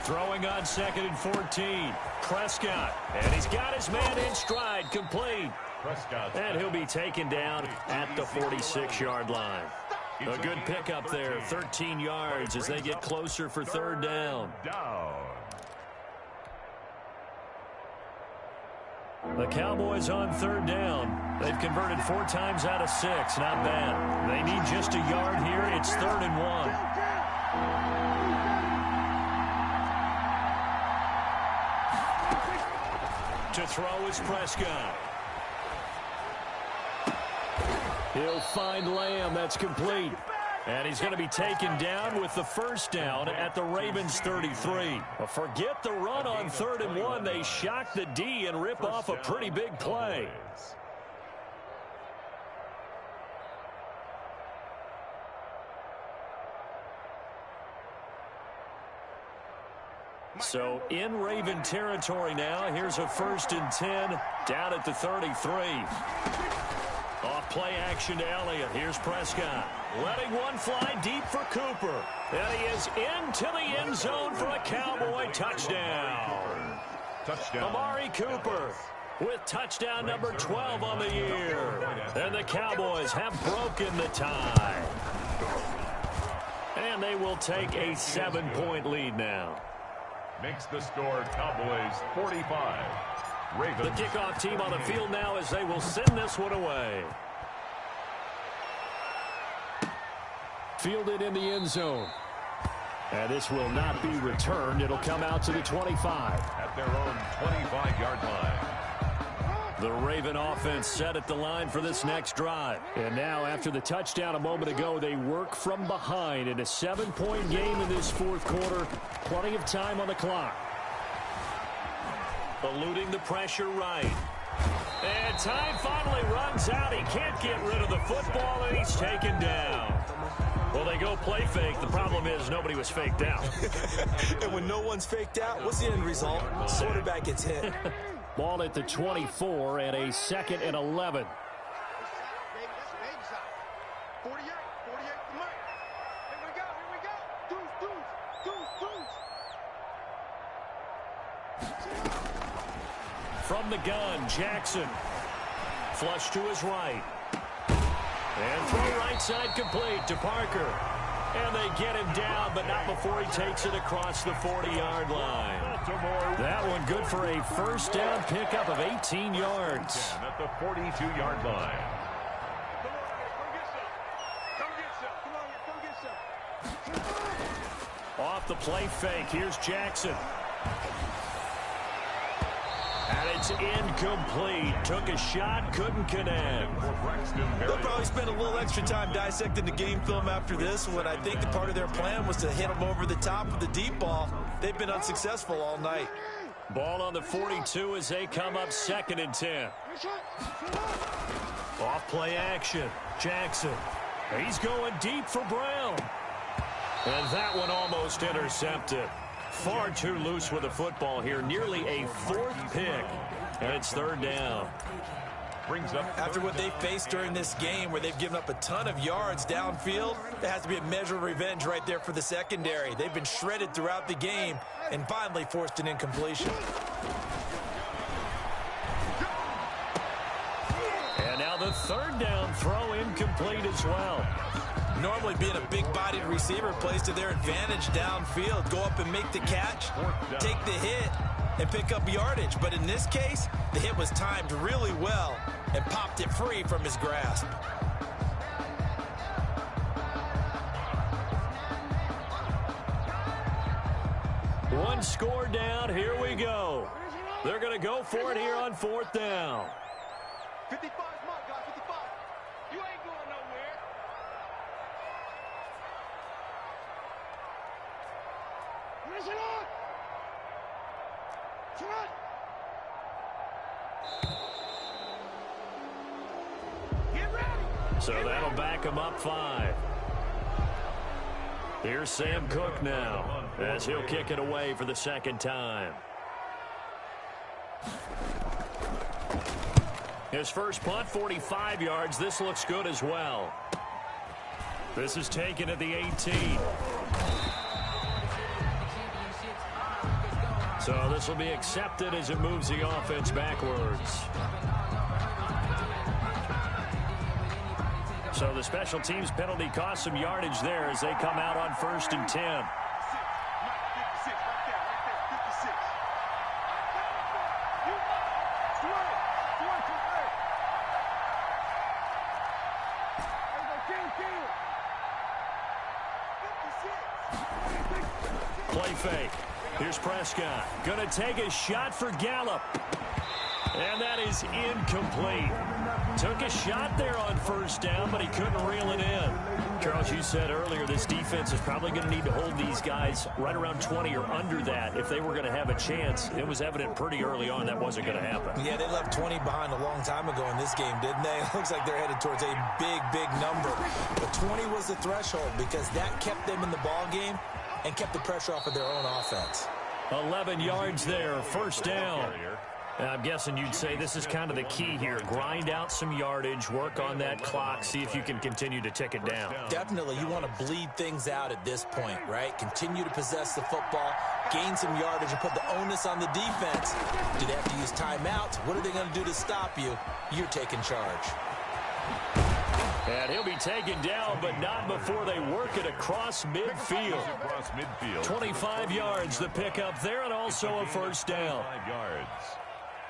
Throwing on 2nd and 14. Prescott. And he's got his man in stride, complete. And he'll be taken down at the 46-yard line. A good pickup there, 13 yards as they get closer for 3rd down. The Cowboys on 3rd down. They've converted 4 times out of 6. Not bad. They need just a yard here. It's 3rd and 1. To throw is Prescott. He'll find Lamb. That's complete. And he's going to be taken down with the first down at the Ravens 33. Well, forget the run on 3rd and 1. They shock the D and rip off a pretty big play. So in Raven territory now. Here's a 1st and 10 down at the 33. Off play action to Elliott. Here's Prescott. Letting one fly deep for Cooper. And he is into the end zone for a Cowboy touchdown. Amari Cooper with touchdown number 12 on the year. And the Cowboys have broken the tie. And they will take a 7-point lead now. Makes the score Cowboys 45. Ravens. The kickoff team on the field now as they will send this one away. Fielded in the end zone. And this will not be returned. It'll come out to the 25. At their own 25-yard line. The Raven offense set at the line for this next drive. And now after the touchdown a moment ago, they work from behind in a 7-point game in this 4th quarter. Plenty of time on the clock. Eluding the pressure right. And time finally runs out. He can't get rid of the football, and he's taken down. Well, they go play fake. The problem is nobody was faked out. And when no one's faked out, what's the end result? Quarterback gets hit. Ball at the 24 and a 2nd and 11. From the gun, Jackson. Flush to his right. And throw right side complete to Parker. And they get him down, but not before he takes it across the 40-yard line. That one good for a first down pickup of 18 yards. At the 42-yard line. Off the play fake, here's Jackson. And it's incomplete. Took a shot, couldn't connect. They'll probably spend a little extra time dissecting the game film after this one. I think part of their plan was to hit them over the top of the deep ball. They've been unsuccessful all night. Ball on the 42 as they come up 2nd and 10. Off play action. Jackson. He's going deep for Brown. And that one almost intercepted. Far too loose with the football here. Nearly a 4th pick. And it's 3rd down. Brings up after what they faced during this game where they've given up a ton of yards downfield. There has to be a measure of revenge right there for the secondary. They've been shredded throughout the game and finally forced an incompletion. And now the third down throw incomplete as well. Normally being a big-bodied receiver plays to their advantage downfield. Go up and make the catch, take the hit, and pick up yardage. But in this case, the hit was timed really well and popped it free from his grasp. One score down. Here we go. They're going to go for it here on fourth down. 55 mark, guys, 55. You ain't going nowhere. Listen on. Shut Get ready. So that'll back him up 5. Here's Sam Cook now as he'll kick it away for the second time. His first punt, 45 yards. This looks good as well. This is taken at the 18. So this will be accepted as it moves the offense backwards. So the special teams penalty cost some yardage there as they come out on 1st and 10. Play fake. Here's Prescott. Going to take a shot for Gallup. And that is incomplete. Took a shot there on 1st down, but he couldn't reel it in. Charles, you said earlier this defense is probably going to need to hold these guys right around 20 or under that if they were going to have a chance. It was evident pretty early on that wasn't going to happen. Yeah, they left 20 behind a long time ago in this game, didn't they? It looks like they're headed towards a big, big number. But 20 was the threshold because that kept them in the ball game and kept the pressure off of their own offense. 11 yards there, 1st down. I'm guessing you'd say this is kind of the key here. Grind out some yardage, work on that clock, see if you can continue to tick it down. Definitely, you want to bleed things out at this point, right? Continue to possess the football, gain some yardage, and put the onus on the defense. Do they have to use timeouts? What are they going to do to stop you? You're taking charge. And he'll be taken down, but not before they work it across midfield. 25 yards the pickup there, and also a 1st down.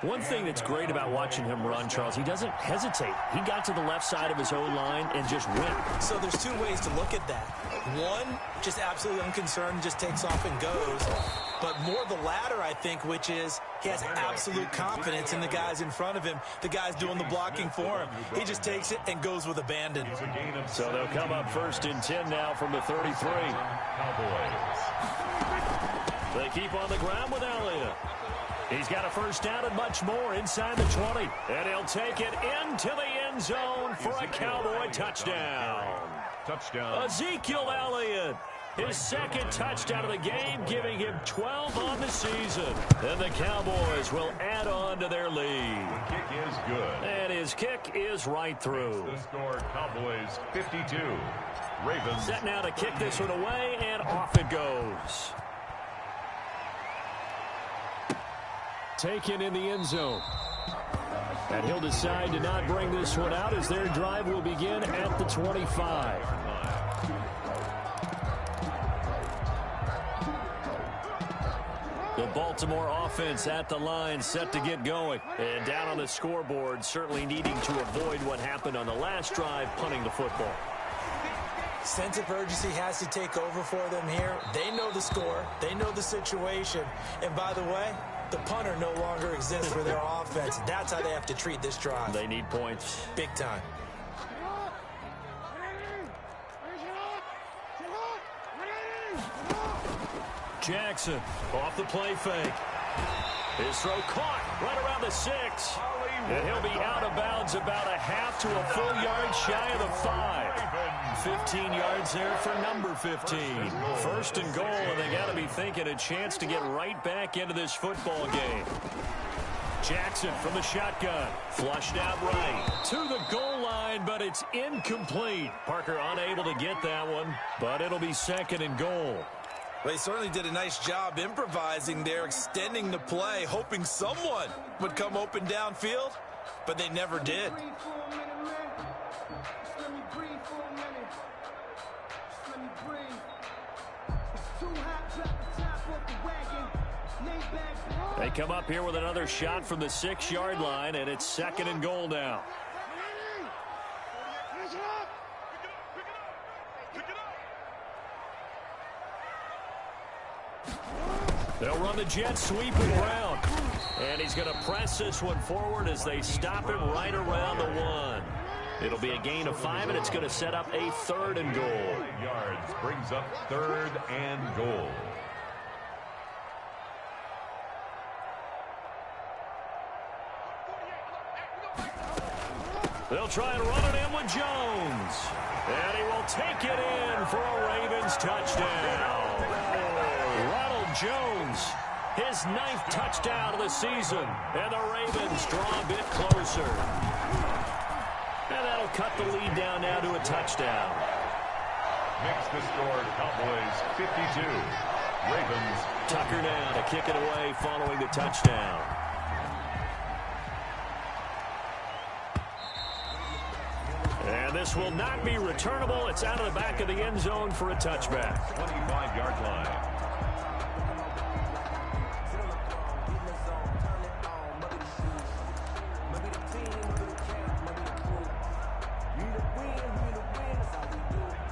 One thing that's great about watching him run, Charles, he doesn't hesitate. He got to the left side of his O-line and just went. So there's 2 ways to look at that. One, just absolutely unconcerned, just takes off and goes. But more the latter, I think, which is he has absolute confidence in the guys in front of him, the guys doing the blocking for him. He just takes it and goes with abandon. So they'll come up 1st and 10 now from the 33. They keep on the ground with Elliott. He's got a 1st down and much more inside the 20. And he'll take it into the end zone for a Cowboy touchdown. Ezekiel Elliott, his 2nd touchdown of the game, giving him 12 on the season. And the Cowboys will add on to their lead. The kick is good. And his kick is right through. The score, Cowboys 52. Ravens. Set now to kick this one away, and off it goes. Taken in the end zone. And he'll decide to not bring this one out as their drive will begin at the 25. The Baltimore offense at the line, set to get going. And down on the scoreboard, certainly needing to avoid what happened on the last drive, punting the football. Sense of urgency has to take over for them here. They know the score. They know the situation. And by the way, the punter no longer exists for their offense. That's how they have to treat this drive. They need points. Big time. Jackson off the play fake. His throw caught right around the 6. And he'll be out of bounds about a half to a full yard shy of the 5. 15 yards there for number 15. 1st and goal, and they got to be thinking a chance to get right back into this football game. Jackson from the shotgun. Flushed out right to the goal line, but it's incomplete. Parker unable to get that one, but it'll be 2nd and goal. Well, they certainly did a nice job improvising there, extending the play, hoping someone would come open downfield. but they never did. They come up here with another shot from the 6-yard line, and it's 2nd and goal now. They'll run the jet sweep and round. And he's going to press this one forward as they stop him right around the 1. It'll be a gain of 5, and it's going to set up a 3rd and goal. Yards brings up 3rd and goal. They'll try and run it in with Jones. And he will take it in for a Ravens touchdown. Ronald Jones, his 9th touchdown of the season. And the Ravens draw a bit closer. And that'll cut the lead down now to a touchdown. Makes the score Cowboys 52. Ravens. Tucker now to kick it away following the touchdown. And this will not be returnable. It's out of the back of the end zone for a touchback. 25-yard line.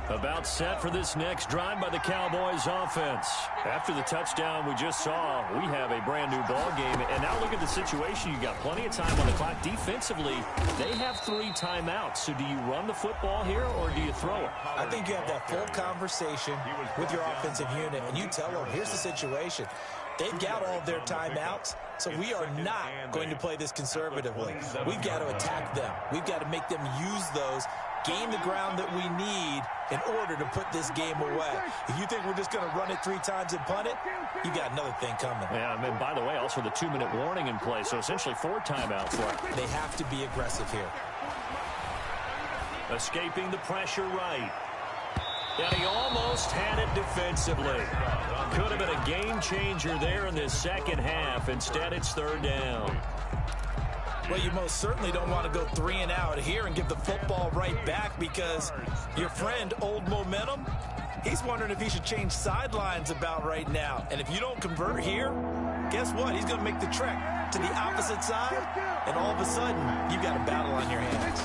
About set for this next drive by the Cowboys offense. After the touchdown we just saw, we have a brand new ball game. And now look at the situation. You've got plenty of time on the clock. Defensively, they have 3 timeouts. So do you run the football here or do you throw it? I think you have that full conversation with your offensive unit, and you tell them, here's the situation. They've got all of their timeouts, so we are not going to play this conservatively. We've got to attack them. We've got to make them use those, gain the ground that we need in order to put this game away. If you think we're just going to run it 3 times and punt it, you got another thing coming. Yeah, and by the way, also the 2-minute warning in play, so essentially 4 timeouts left. They have to be aggressive here. Escaping the pressure right. And he almost had it defensively. Could have been a game changer there in this second half. Instead, it's 3rd down. Well, you most certainly don't want to go 3 and out here and give the football right back, because your friend, Old Momentum, he's wondering if he should change sidelines about right now. And if you don't convert here, guess what? He's going to make the trek to the opposite side, and all of a sudden, you've got a battle on your hands.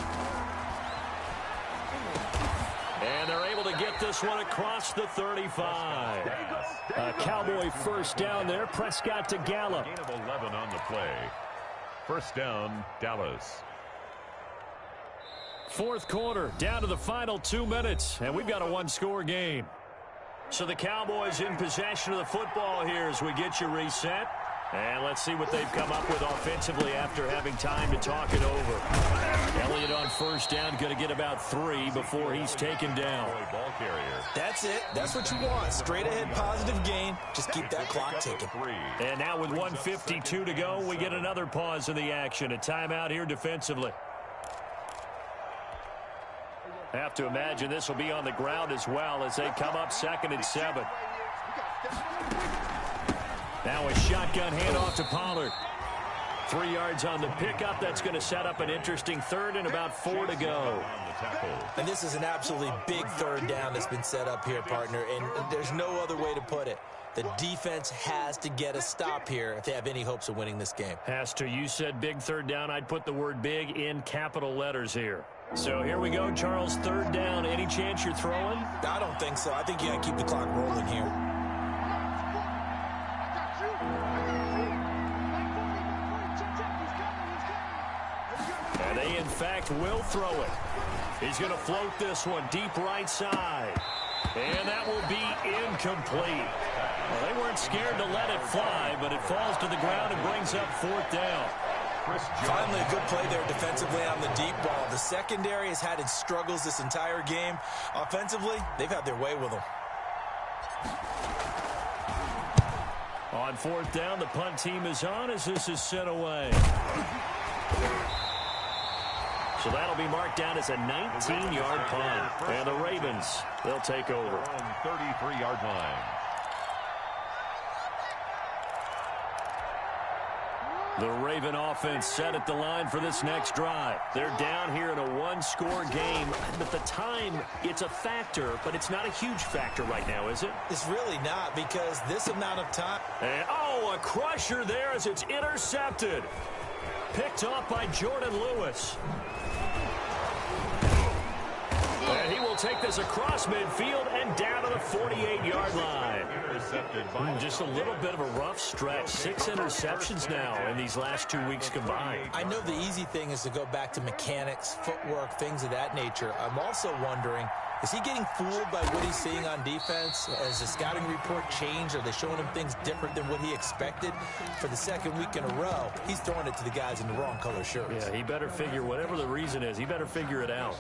And they're able to get this one across the 35. A Cowboy first down there. Prescott to Gallup. Gain of 11 on the play. First down, Dallas. 4th quarter, down to the final 2 minutes, and we've got a 1-score game. So the Cowboys in possession of the football here as we get you reset. And let's see what they've come up with offensively after having time to talk it over. Elliott on first down, going to get about 3 before he's taken down. Ball carrier. That's it. That's what you want. Straight ahead positive gain. Just keep that clock ticking. And now with 1:52 to go, we get another pause in the action. A timeout here defensively. Have to imagine this will be on the ground as well as they come up 2nd and 7. Now a shotgun handoff to Pollard. 3 yards on the pickup. That's going to set up an interesting 3rd and about 4 to go. And this is an absolutely big 3rd down that's been set up here, partner, and there's no other way to put it. The defense has to get a stop here if they have any hopes of winning this game. Has to. You said big 3rd down. I'd put the word big in capital letters here. So here we go, Charles. 3rd down. Any chance you're throwing? I don't think so. I think you got to keep the clock rolling here. And they, in fact, will throw it. He's going to float this one deep right side. And that will be incomplete. Well, they weren't scared to let it fly, but it falls to the ground and brings up 4th down. Finally, a good play there defensively on the deep ball. The secondary has had its struggles this entire game. Offensively, they've had their way with them. On 4th down, the punt team is on as this is sent away. So that'll be marked down as a 19-yard punt. And the Ravens, they'll take over. 33-yard line. The Raven offense set at the line for this next drive. They're down here in a one-score game, but the time, it's a factor, but it's not a huge factor right now, is it? It's really not, because this amount of time. And, oh, a crusher there as it's intercepted. Picked off by Jordan Lewis. And he will take this across midfield and down to the 48-yard line. Just a little bit of a rough stretch. 6 interceptions now in these last 2 weeks combined. I know the easy thing is to go back to mechanics, footwork, things of that nature. I'm also wondering, is he getting fooled by what he's seeing on defense? Has the scouting report changed? Are they showing him things different than what he expected? For the second week in a row, he's throwing it to the guys in the wrong color shirts. Yeah, he better figure, whatever the reason is, he better figure it out.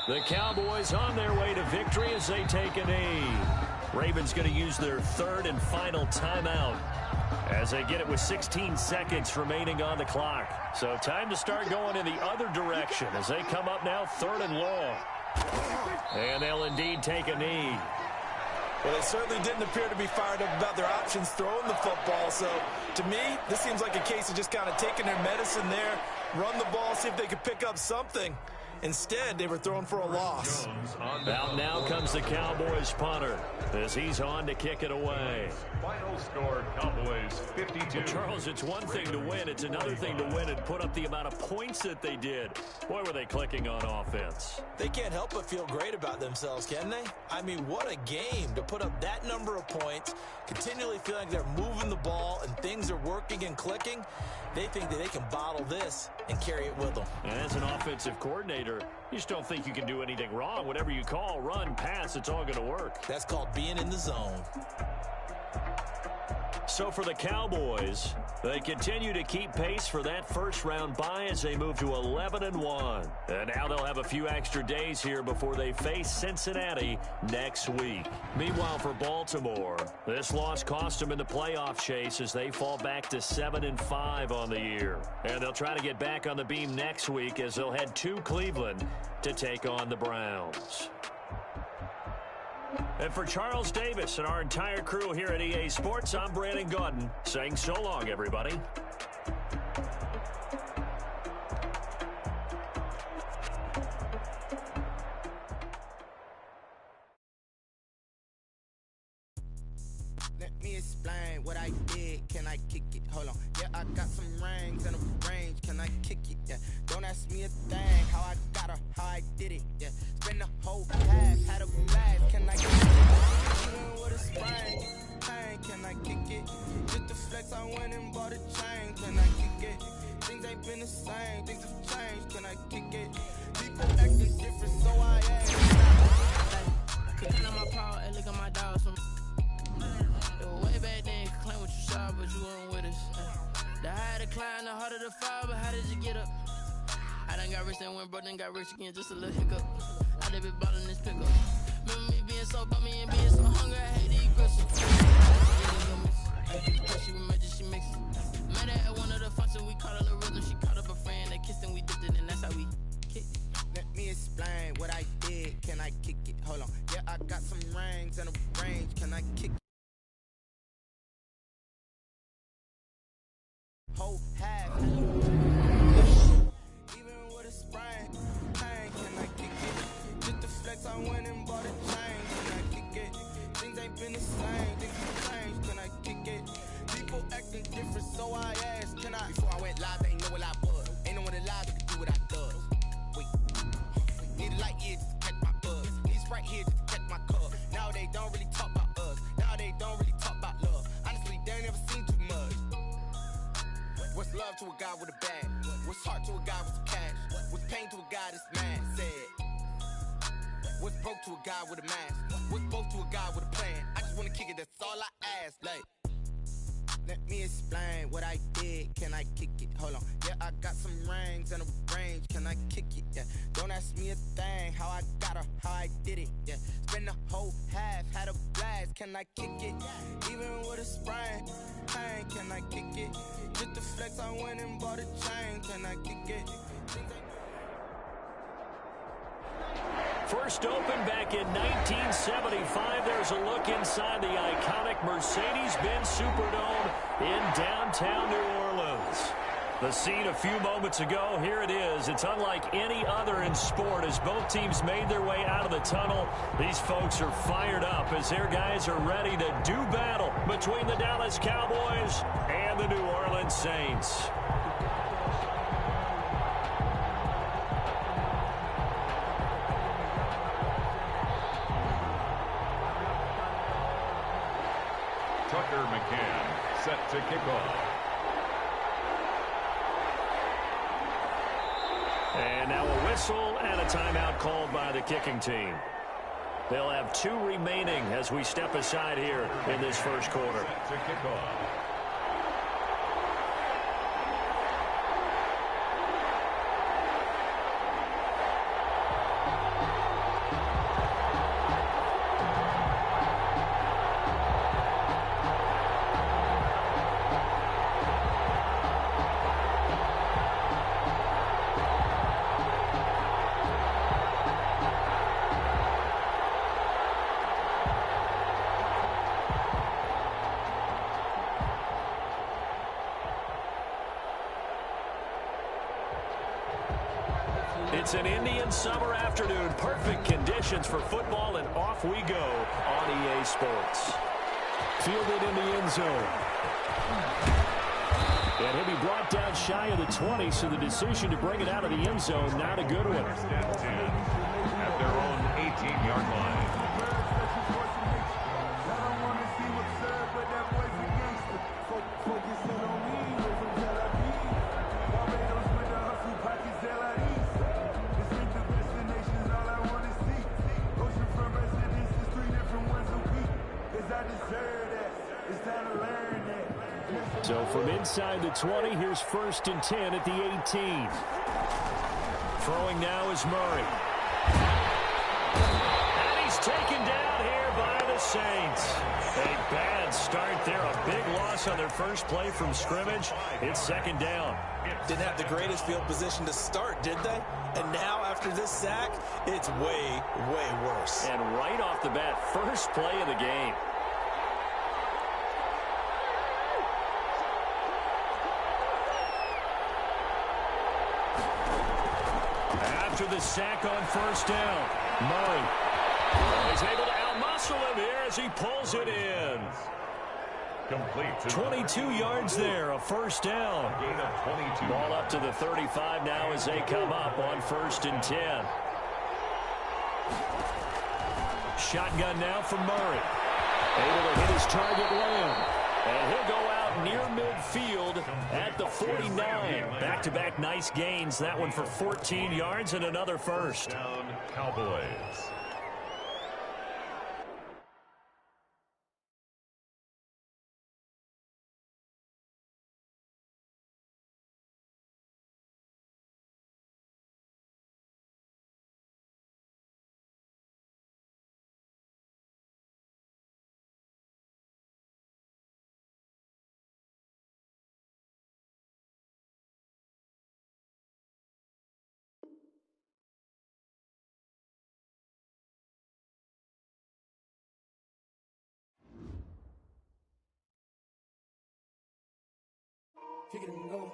The Cowboys on their way to victory as they take a knee. Ravens going to use their third and final timeout as they get it with 16 seconds remaining on the clock. So time to start going in the other direction as they come up now 3rd and long. And they'll indeed take a knee. Well, they certainly didn't appear to be fired up about their options throwing the football. So, to me, this seems like a case of just kind of taking their medicine there, run the ball, see if they could pick up something. Instead, they were thrown for a loss. Out now comes the Cowboys punter as he's on to kick it away. Final score, Cowboys 52. Well, Charles, it's one thing to win. It's another thing to win and put up the amount of points that they did. Boy, were they clicking on offense. They can't help but feel great about themselves, can they? I mean, what a game to put up that number of points, continually feel like they're moving the ball and things are working and clicking. They think that they can bottle this and carry it with them. And as an offensive coordinator, you just don't think you can do anything wrong. Whatever you call, run, pass, it's all going to work. That's called being in the zone. So for the Cowboys, they continue to keep pace for that first-round bye as they move to 11-1. And now they'll have a few extra days here before they face Cincinnati next week. Meanwhile, for Baltimore, this loss cost them in the playoff chase as they fall back to 7-5 on the year. And they'll try to get back on the beam next week as they'll head to Cleveland to take on the Browns. And for Charles Davis and our entire crew here at EA Sports, I'm Brandon Gaudin saying so long, everybody. Let me explain what I did. Can I kick it? Hold on. Yeah, I got some rings and a range. Can I kick it? Yeah. Don't ask me a thing. How I got her, how I did it. Yeah. Spend the whole past, had a blast. Can I kick it? Even with a sprain. Pain, can I kick it? Just the flex, I went and bought a chain. Can I kick it? Things ain't been the same. Things have changed. Can I kick it? People acting different, so I ask. Could count on my power and look at my dogs from. Way back then, you could claim what you saw, but you weren't with us. The higher the climb, the harder the fall, but how did you get up? I done got rich and went broke, then got rich again, just a little hiccup. I done been ballin' this pickup. Remember me being so bummy and being so hungry, I hate to eat gristles. She was magic, she mixed it. Met her at one of the functions, we caught a little rhythm. She caught up a friend, they kissed and we dipped it, and that's how we kicked it. Let me explain what I did. Can I kick it? Hold on. Yeah, I got some rings and a range. Can I kick it? Whole half. Even with a sprain, pain, can I kick it? Just the flex, I went and bought a chain. Can I kick it? Things ain't been the same. Things have changed. Can I kick it? People acting different, so I asked, can I? Before I went live, they ain't know what I was. Ain't no one alive that could do what I does. Wait. Need a light here just to catch my buzz. Need Sprite here just to catch my cup. Now they don't really talk about us. Now they don't really talk about love. Honestly, they ain't never seen too much. What's love to a guy with a bag? What's heart to a guy with some cash? What's pain to a guy that's mad? Said. What's broke to a guy with a mask? What's both to a guy with a plan? I just wanna kick it, that's all I ask. Like, let me explain what I did. Can I kick it? Hold on. Yeah, I got some rings and a range. Can I kick it? Yeah. Don't ask me a thing. How I got her, how I did it. Yeah. Spend the whole half, had a blast. Can I kick it? Even with a sprain. Pain, can I kick it? Just the flex, I went and bought a chain. Can I kick it? First opened back in 1975. There's a look inside the iconic Mercedes-Benz Superdome in downtown New Orleans. The scene a few moments ago, here it is. It's unlike any other in sport as both teams made their way out of the tunnel. These folks are fired up as their guys are ready to do battle between the Dallas Cowboys and the New Orleans Saints. Tucker McCann set to kick off. And now a whistle and a timeout called by the kicking team. They'll have 2 remaining as we step aside here in this first quarter. Set to kick off. It's an Indian summer afternoon. Perfect conditions for football, and off we go on EA Sports. Fielded in the end zone. And he'll be brought down shy of the 20, so the decision to bring it out of the end zone, not a good one. At their own 18-yard line. So from inside the 20, here's 1st and 10 at the 18. Throwing now is Murray. And he's taken down here by the Saints. A bad start there. A big loss on their first play from scrimmage. It's 2nd down. Didn't have the greatest field position to start, did they? And now, after this sack, it's way, way worse. And right off the bat, first play of the game. After the sack on 1st down, Murray is able to outmuscle him here as he pulls it in. Complete. 22 yards there, a 1st down. Gain of 22. Ball up to the 35 now as they come up on 1st and 10. Shotgun now for Murray. Able to hit his target Lamb. And he'll go out near midfield at the 49. Back-to-back nice gains. That one for 14 yards and another first. Down Cowboys. Kick it and go.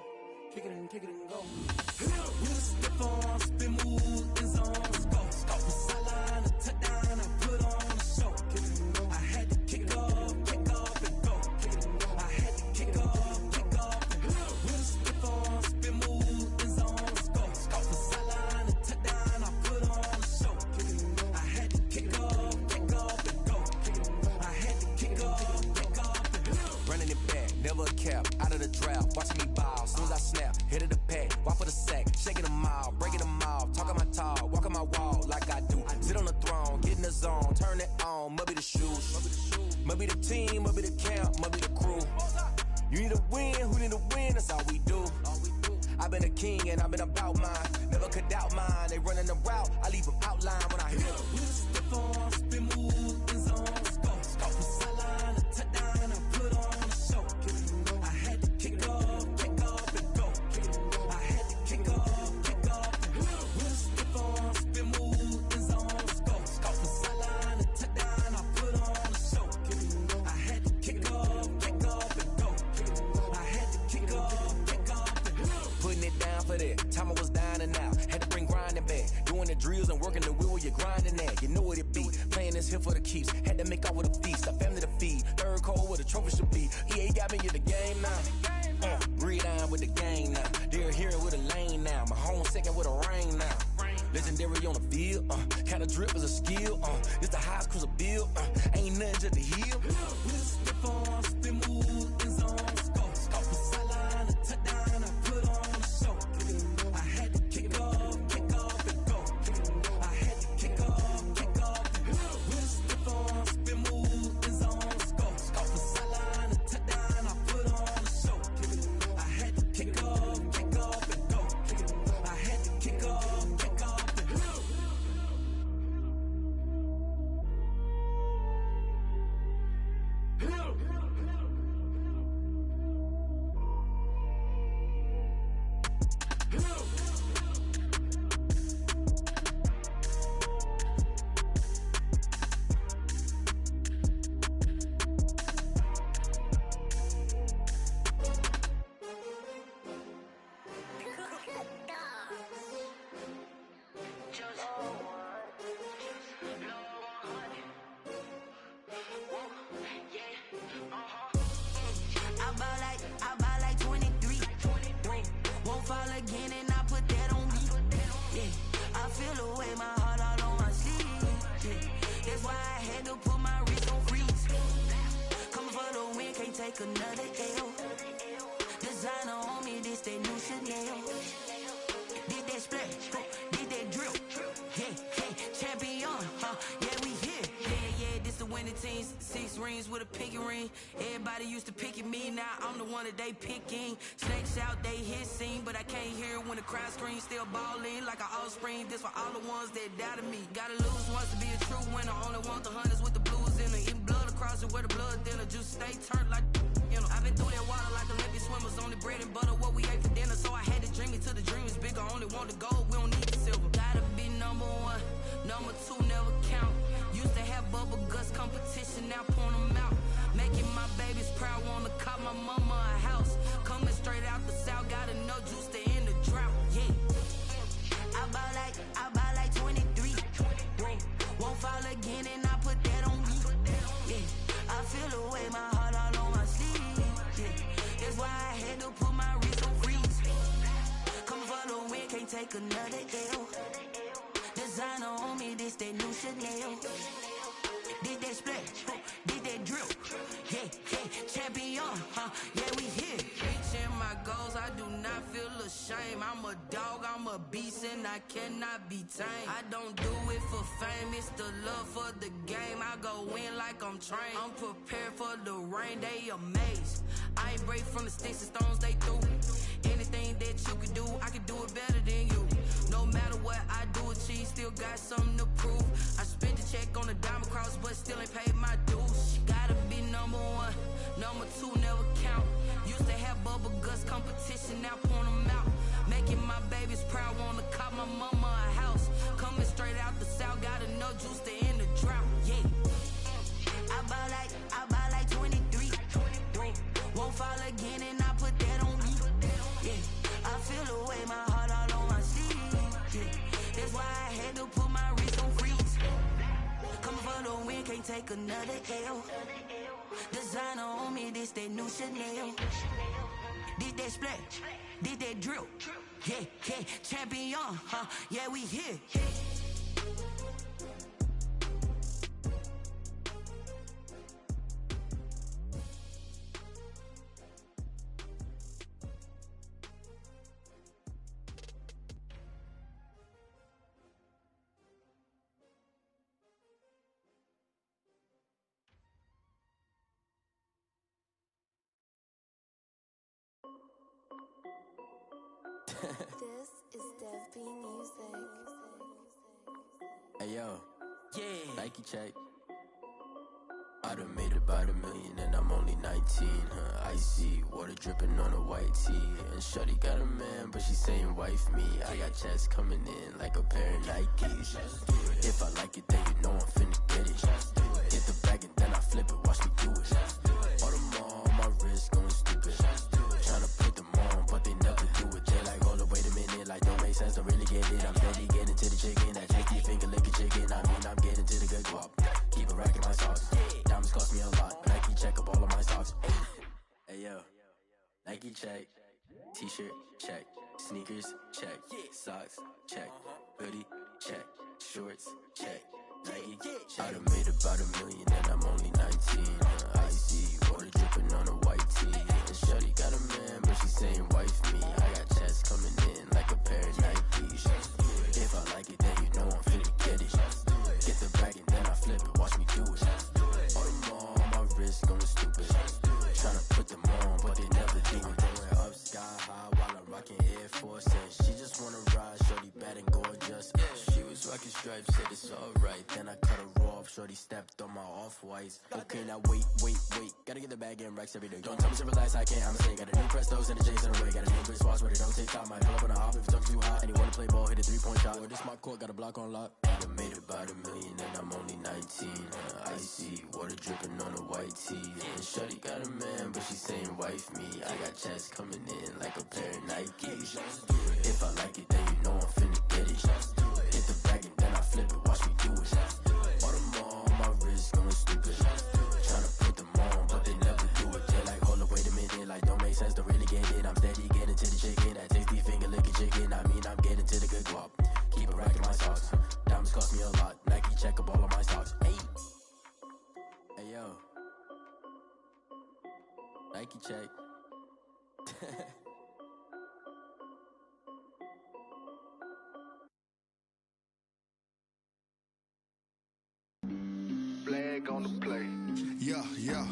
Kick it and go. With a stiff arm, spin move, in zone, let's go. Sideline, a touchdown, I put on a show. I had to kick off and go. I had to kick off and go. With a stiff arm, spin move, in zone, let's go. Sideline, a touchdown, I put on a show. I had to kick off and go. I had to kick off and go. Running it back, never a cap, out of the drought, watching me ball, soon as I snap, hit of the pack, walk for the Must be the team, must be the camp, must be the crew. You need a win, who need a win, that's all we do. I've been a king and I've been about mine. Never could doubt mine. They running the route, I leave them outline when I hit them. We step on, spin move, in zone, scope. From sideline to touchdown, I put on a show. I had to kick off and go. I had to kick off and go. We step on, spin move, in zone, scope. From sideline to touchdown, I put on a show. I had to kick off and go. I had to kick off and go. Putting it down for that. Time I was down and out. Had to bring grinding back. Doing the drills and working the wheel, you're grinding that. You know what it be. Playing this here for the keeps. Had to make out with a feast. A family to feed. Third cold where the trophy should be. EA got me in the game now. Breathe on with the game now. They're here with a lane now. My home second with a rain now. Legendary on the field. Kinda drip is a skill. This the highest cruiser bill. Ain't nothing just to heal. We step on, spin move, in zone, scope. From sideline to touchdown, I put on a show. I had to kick off and go. I had to kick off and go. We step on, spin move, in zone, scope. From sideline to touchdown, I put on a show. I had to kick off and go. I had to kick off and go. I buy like 23. Won't fall again and I put that on me. Yeah, I feel away my heart all on my sleeve. Yeah, that's why I had to put my wrist on freeze. Coming for the win, can't take another L. Designer on me, this that new Chanel. Did that splash, did that drill. Yeah, champion, yeah, we here. Yeah, this the winning teams. 6 rings with a pinky ring. Everybody used to picking me, now I'm the one that they picking. Snakes out, they hissing, but I can't hear when the crowd screams. Still balling like an offspring. This for all the ones that doubted me. Gotta lose once to be a true winner. Only want the hunters with the blues in it. Eating blood across it where the blood dinner. Just stay turned like, you know. I've been through that water like Olympic swimmers. Only bread and butter, what we ate for dinner. So I had to dream it till the dream is bigger. Only want the gold, we don't need the silver. Gotta be number 1, number 2 never count. Used to have bubble guts competition, now point them out. Making my babies proud, wanna call my mama a house. Coming straight out the south, got enough juice to end the drought. Yeah, I buy like 23. Won't fall again and I put that on me. Yeah, I feel away my heart all on my sleeve. Yeah, that's why I had to put my wrist on freeze. Coming for the win, can't take another L. Designer on me, this that new Chanel. Did that splash, did that drill. Yeah, champion, yeah, we here. Reaching my goals, I do not feel ashamed. I'm a dog, I'm a beast, and I cannot be tamed. I don't do it for fame, it's the love for the game. I go in like I'm trained. I'm prepared for the rain, they amazed. I ain't break from the sticks and stones they threw. Anything that you can do, I can do it better than you. No matter what I do, achieve, still got something to prove. I spent the check on the diamond cross, but still ain't paid my dues. Gotta be number 1, number 2 never count. Used to have bubble guts competition, now point them out. Making my babies proud, wanna call my mama a house. Coming straight out the south, got enough juice to end the drought. Yeah, I buy like 23. Won't fall again and I put that on me. Yeah, I feel away my heart all on my sleeve. Yeah, that's why I had to put my wrist on freeze. Coming for the win, can't take another L. Designer on me, this that new Chanel. Did that splash, did that drill. Yeah, champion, yeah, we here. This is Dev B Music. Hey yo, yeah. Nike check. I done made about $1 million and I'm only 19. Icy water dripping on a white tee. And shorty got a man, but she saying wife me. I got checks coming in like a pair of Nikes. If I like it, then you know I'm finna get it. Get the bag and then I flip it. Watch me do it. All them on my wrist going stupid. Tryna put them on, but they never do it. They like, hold up, wait a minute. Like, don't make sense, don't really get it. I'm steady getting to the chicken. That tasty finger licking chicken. I mean, I'm getting to the good guap. Keep a rack in my socks. Diamonds cost me a lot. Nike check up all of my socks. Hey yo, Nike check. T-shirt check. Sneakers check. Socks check. Hoodie check. Shorts check. Nike. I done made about $1 million and I'm only 19. Icy water dripping on a white tee. And shorty got a man, but she saying wife me. I got checks coming in like a pair of Nikes. If I like it, then you know I'm finna get it. Get the bag and then I flip it. Watch me do it. All them on my wrist going stupid. Tryna put them on, but they never do it. Going up sky high while I'm rocking Air Force. And she just wanna ride, shorty bad and gorgeous. She was rocking stripes, said it's alright. Then I cut her off, shorty stepped on my off-whites. Okay, now wait. Gotta get the bag and racks every day. Don't tell me to relax, I can't, I'ma say. Got a new Prestos and a J's in the way. Got a new wristwatch, but it don't take time. I pull up on a hop if it's too hot. And you wanna play ball, hit a 3-point shot. Or this my court, got a block on lock. I done made about $1 million and I'm only 19. Icy water dripping on a white tee. And shorty got a man, but she saying wife me. I got checks coming in like a pair of Nikes. If I like it, then you know I'm finna get it. Hit the bag and then I flip it. Watch me do it. All them on my wrist going stupid. Tryna put them on, but they never do it. They like, hold up, wait a minute. Like, don't make sense, don't really get it. I'm steady getting to the chicken. That tasty finger licking chicken. I mean, I'm getting to the good guap. Keep a rack in my socks. Diamonds cost me a lot. Nike check up all of my socks. Hey yo, Nike check. Flag on the play. Yeah.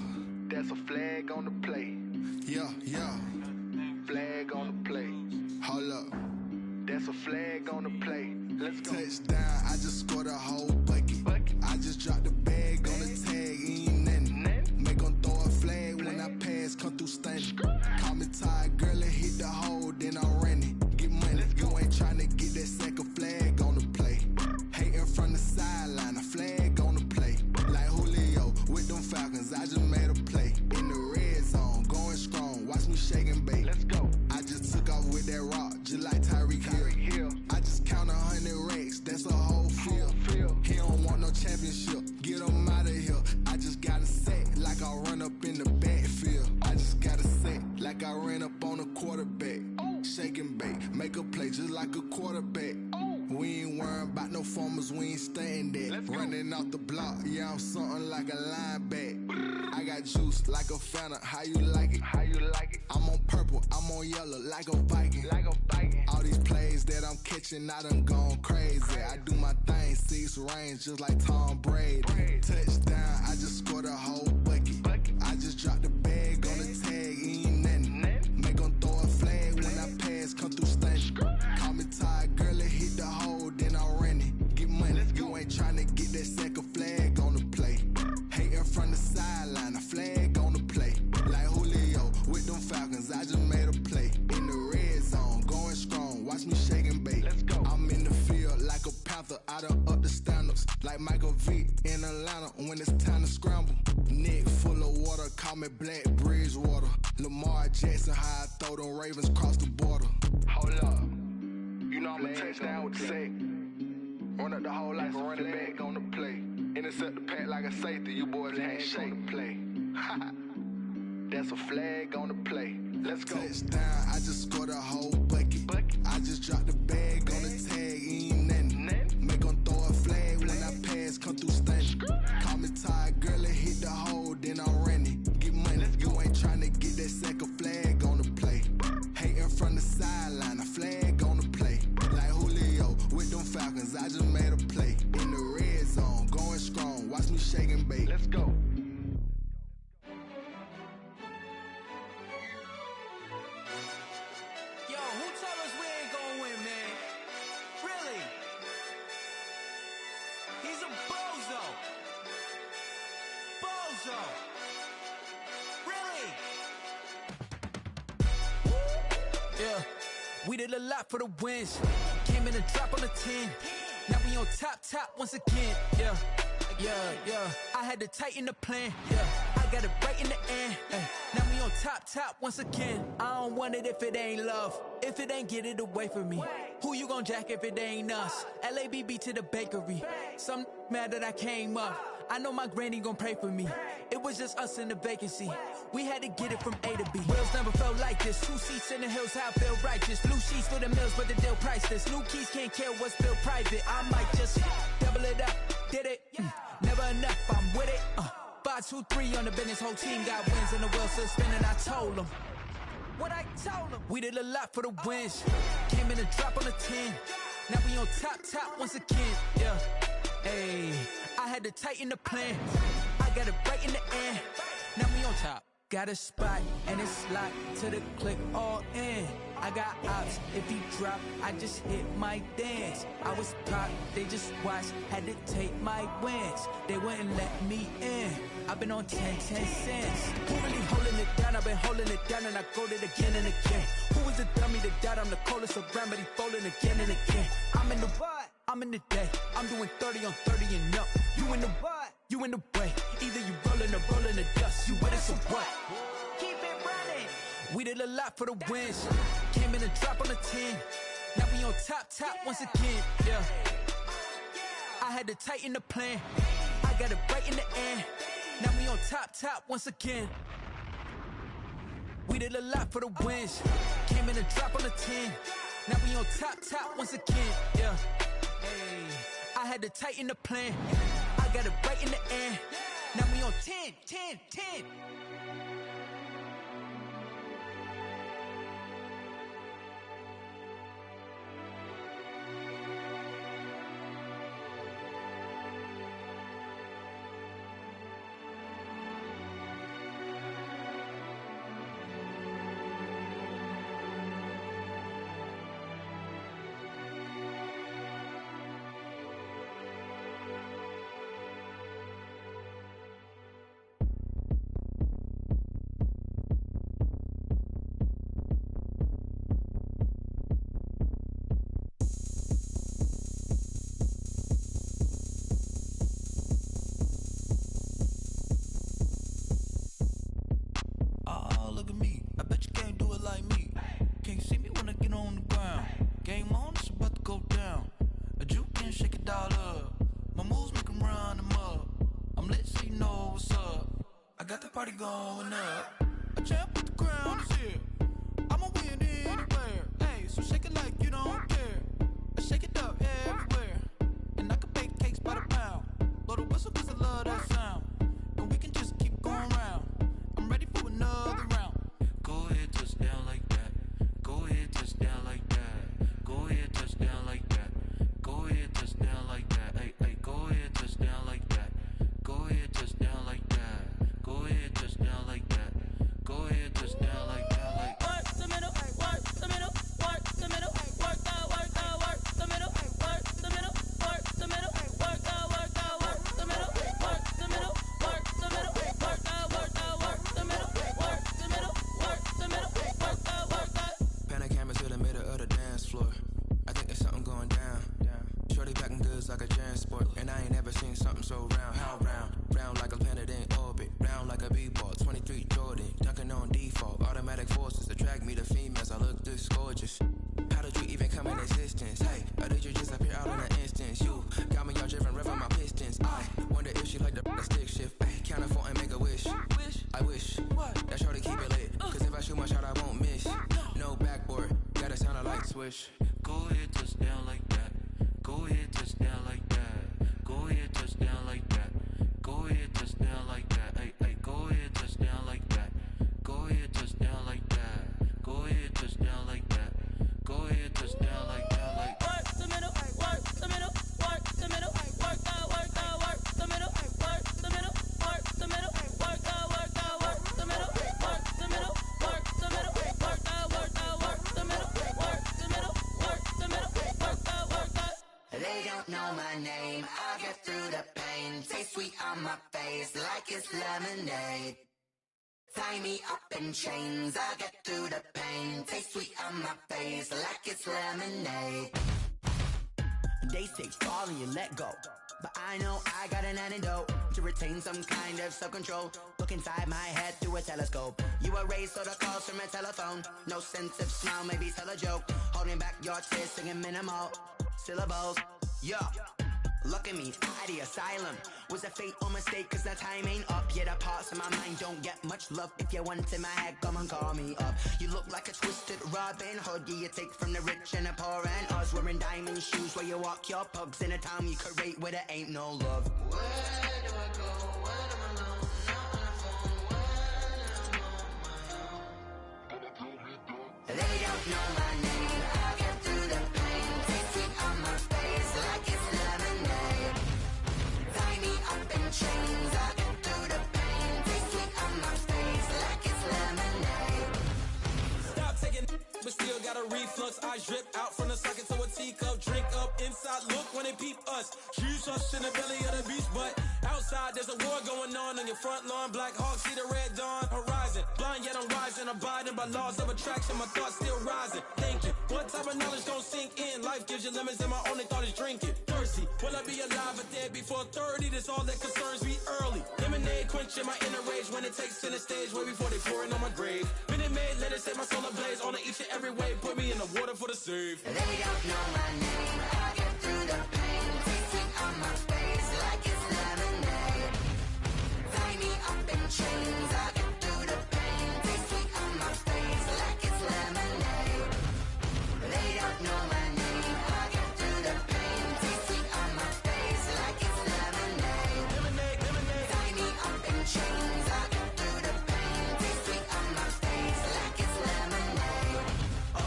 That's a flag on the play. Yeah. Flag on the play. Hold up. That's a flag on the play. Let's go. Touchdown, I just scored a whole bucket. I just dropped the bag on the tag, ain't nothing. Make 'em throw a flag when I pass, come through stunning. Call me tired, girl, and hit the hole, then I'm running. Get money, you ain't tryna get that second flag on the play. Hating from the sideline, a flag on the play. Like Julio with them Falcons, I just made a play. In the red zone, going strong, watch me shake and bake. Let's go. I just took off with that rock, just like Tyreek Hill. I just count 100 racks, that's a whole field. He don't want no championship, get him out of here. I just got a set, like I run up in the backfield. I just got a set, like I ran up on a quarterback. Shake and bake, make a play just like a quarterback. We ain't worrying about no formers, we ain't staying there. Running off the block, yeah, I'm something like a linebacker. I got juice like a Fanta, how you like it? I'm on purple, I'm on yellow, like a Viking. All these plays that I'm catching, I done gone crazy. I do my thing, 6 range, just like Tom Brady. Touchdown, I just scored a whole bucket. I just dropped the bag on the tag, ain't nothing. Make 'em throw a flag when I pass, come through stunning. Call me tired, girl, and hit the hole, then I'm running. Get money, you ain't tryna get that second flag on the play. Hating from the sideline, a flag on the play. Like Julio with them Falcons, I just made a play. In the red zone, going strong, watch me shake and bake. Let's go. I'm in the field like a panther, I done up the standards. Like Michael Vick in Atlanta when it's time to scramble. Neck full of water, call me Black Bridgewater. Lamar Jackson, how I throw them Ravens cross the border. Hold up. You know I'm a touchdown with the sack. Run up the whole life, running back on the play. Intercept the pack like a safety, you boys ain't shake the play. That's a flag on the play. Let's go. Touchdown, I just scored a whole bucket. I just dropped the bag on the tag, ain't nothing. Make 'em throw a flag when I pass, come through stunning. Call me tired, girl, and hit the hole, then I'm running. Get money, you ain't tryna get that second flag on the play. Hating from the sideline, a flag on the play. Like Julio with them Falcons, I just made a play. In the red zone, going strong, watch me shake and bake. Let's go. Yo, who told us We did a lot for the wins. Came in a drop on the 10. Now we on top once again. Yeah. I had to tighten the plan. Yeah. I got it right in the end. Ay. Now we on top once again. I don't want it if it ain't love. If it ain't, get it away from me. Who you gon' jack if it ain't us? LABB to the bakery. Some mad that I came up. I know my granny gon' pray for me. It was just us in the vacancy. We had to get it from A to B. Wheels never felt like this. 2 seats in the hills, how I feel righteous. Blue sheets for the mills, but the deal priceless. New keys can't care what's still private. I might just double it up. Did it? Never enough, I'm with it. 5, 2, 3 on the business. Whole team got wins and the wheels still spinning. I told them what I told them. We did a lot for the wins. Came in a drop on the 10. Now we on top once again. Yeah. Hey, I had to tighten the plan. I got it right in the end. Now we on top. Got a spot and it's locked to the click all in. I got ops, if he drop, I just hit my dance. I was pop, they just watched, had to take my wins. They wouldn't let me in. I've been on 10 cents. Who really holding it down? I've been holding it down and I go it again and again. Who was the dummy that died? I'm the coldest around, but he folding again and again. I'm in the what? I'm in the day. I'm doing 30 on 30 and up. You in the what? You in the way. Either you rolling or rolling the dust. You with us or what? Keep it running. We did a lot for the wins. Came in a drop on the 10. Now we on top once again. Yeah. I had to tighten the plan. I got it right in the end. Now we on top once again. We did a lot for the wins. Came in a drop on the 10. Now we on top once again. Yeah. Hey, I had to tighten the plan. I got it right in the end. Now we on 10. Party going up. A champ with the crown is here. I'ma win anywhere. Hey, so shake it like you don't care. I shake it up everywhere. And I can bake cakes by the pound. Blow the whistle cause I love that sound. And we can just keep going round. I'm ready for another round. Go ahead, touch down like that. Go ahead, touch down like that. Go ahead, touch down like that. Go ahead, touch down like that. Hey, go ahead, touch down like that. Go ahead, touch down like that. Go ahead, touch down like that. Go ahead, touch down like that. Like work the middle, work the middle, work the middle, work the middle, work the middle, work the middle, work the middle, work the middle, work the middle, work the middle, work the middle, work the middle, work the. Pan a camera to the middle of the dance floor. I think there's something going down. Shorty packing goods like a transport, and I ain't never seen something so round. How round? Round like a planet in orbit, round like a b-ball. 23 Jordan, dunking on default. Automatic forces attract me to females. I look this gorgeous. How did you even come in existence? Hey, or did you just appear out in an instance? You got me all driven, revving my pistons. I wonder if she like the stick shift. Ay, count a 4 and make a wish. I wish that shorty keep it lit. Cause if I shoot my shot, I won't miss. No backboard, gotta sound a light switch. Go ahead, touch down like that. Go ahead, touch down like that. Go ahead, touch down like that. Go ahead, touch down like that. Hey, go ahead, touch down like that. Go ahead, touch down like that. Go ahead, touch down like that. Go ahead, touch down like that. Like work the middle, work the middle, work the middle, work the middle, work the middle, work the middle, work the middle, work the middle, work the middle, work the middle, work the middle, work the middle, work the. They don't know my name, I'll get through the pain. Taste sweet on my face like it's lemonade. Tie me up in chains, I'll get through the pain. Taste sweet on my face like it's lemonade. Days take fall and you let go, but I know I got an antidote to retain some kind of self-control. Look inside my head through a telescope. You erase all the calls from a telephone. No sense of smile, maybe tell a joke. Holding back your tears, singing minimal syllables. Yeah, look at me, out the asylum. Was a fate or mistake, cause the time ain't up. Yeah, the parts of my mind don't get much love. If you want in my head, come and call me up. You look like a twisted Robin Hood. Yeah, you take from the rich and the poor and us. Wearing diamond shoes where you walk your pugs in a town you could rate where there ain't no love. Where do I go when I'm alone? Not on the phone when I'm on my own. They don't know my name, I'll get through the pain. Taste sweet on my face like it's lemonade. Tie me up in chains, I'll get through the pain. Taste sweet on my face like it's lemonade. Stop taking, but still got a reflux. I drip out from the socket to a teacup. Drink up inside, look when they peep us. Choose us in the belly of the beast, but outside there's a war going on your front lawn. Black Hawk, see the red dawn horizon. Blind yet I'm rising, abiding by laws of attraction. My thoughts still rising, thinking what type of knowledge don't sink in. Life gives you limits and my only thought is drinking. Thirsty, will I be alive or dead before 30? That's all that concerns me early. Lemonade quenching my inner rage when it takes center stage way before they pour it on my grave. Minute Maid, let it set my soul ablaze on each and every way. Put me in the water for the save. They don't know my name, I'll get through the pain. Taste sweet on my face like it's lemonade. Tie me up in chains, I'll get through the pain. Taste sweet on my face like it's lemonade. They don't know my name, I'll get through the pain. Taste sweet on my face like it's lemonade. Lemonade, lemonade. Tie me up in chains, I'll get through the pain. Taste sweet on my face like it's lemonade. Oh.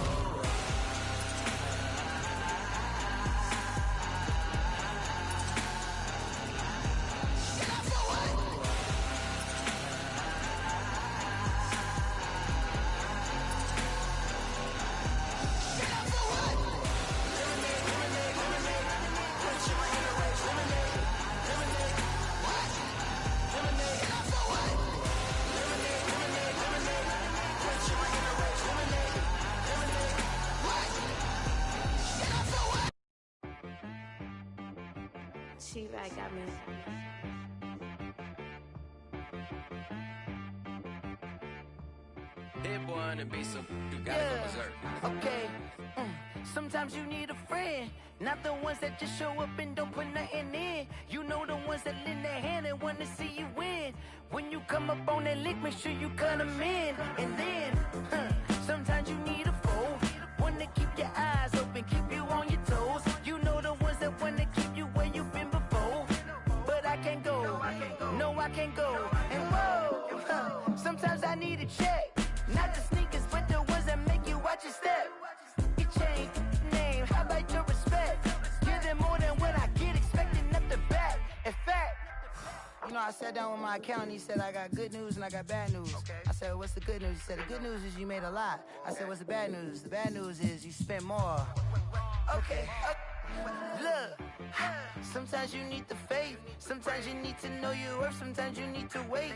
T-Rag got me. Hit boy on the beat, so you gotta go berserk. Okay. Sometimes you need a friend, not the ones that just show up and don't put nothing in. You know the ones that lend their hand and want to see you win. When you come up on that lick, make sure you cut them in. And then, sometimes you need a foe, one to keep your eyes open, keep you on your toes. You know the ones that want to keep you where you've been before. But I can't go, no I can't go. And whoa, sometimes I need a check, not the sneakers, but the ones that make you watch your step. You change name, how about your respect? Give them more than what I get, expecting up the back. In fact, you know, I sat down with my accountant, he said I got good news and I got bad news. I said, what's the good news? He said, the good news is you made a lot. I said, what's the bad news? The bad news is you spent more. Okay, look, sometimes you need the faith, sometimes you need to know your worth, sometimes you need to wait.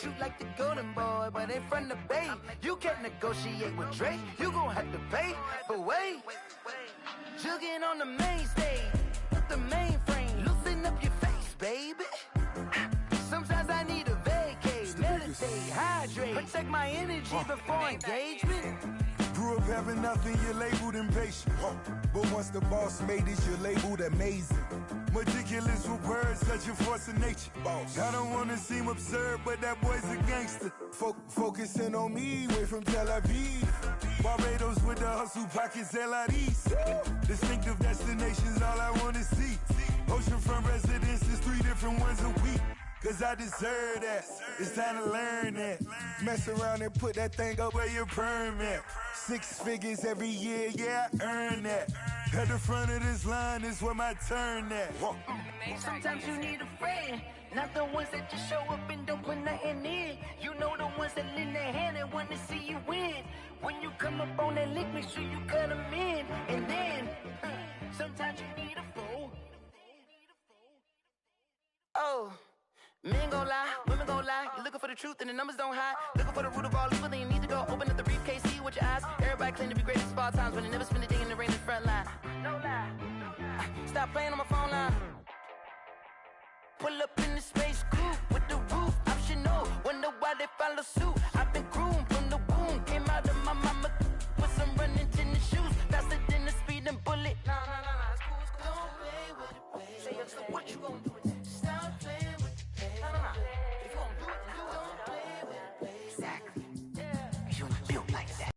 Shoot like the golden boy, but in front of Bay, you can't negotiate with Drake, you gon' have to pay. But wait, jugging on the main stage, with the mainframe, loosen up your face, baby. Sometimes I need a vacate, meditate, hydrate, protect my energy before engagement. Grew up having nothing, you're labeled impatient. But once the boss made it, you're labeled amazing. Meticulous with words, such a force of nature. I don't wanna seem absurd, but that boy's a gangster. Focusing on me, way from Tel Aviv. Barbados with the hustle pockets, LIDs. Distinctive destinations, all I wanna see. Oceanfront residences, 3 different ones a week. Cause I deserve that, it's time to learn that. Mess around and put that thing up where your permit. 6 figures every year, yeah, I earn that. At the front of this line is where my turn at. Sometimes you need a friend, not the ones that just show up and don't put nothing in. You know the ones that lend their hand and want to see you win. When you come up on that lick, make sure you cut them in. And then, sometimes you need a fool. Oh. Men gon' lie, women gon' lie. lie. You're looking for the truth and the numbers don't hide. Looking for the root of all evil, then you need to go open up the briefcase, see with your eyes. Everybody claim to be greatest of all times, but they never spend a day in the rain in the front line. No lie. Stop playing on my phone line. Pull up in the space coupe with the roof optional. Wonder why they follow suit. I've been groomed from the womb. Came out of my mama with some running tennis shoes. Faster than the speeding bullet. No, it's cool, it's cool. Don't play with it, baby. So what you gonna do with it? Stop playing with it, baby. No. If you gonna do it, then don't play with it, baby. Exactly. Yeah. You ain't built like that.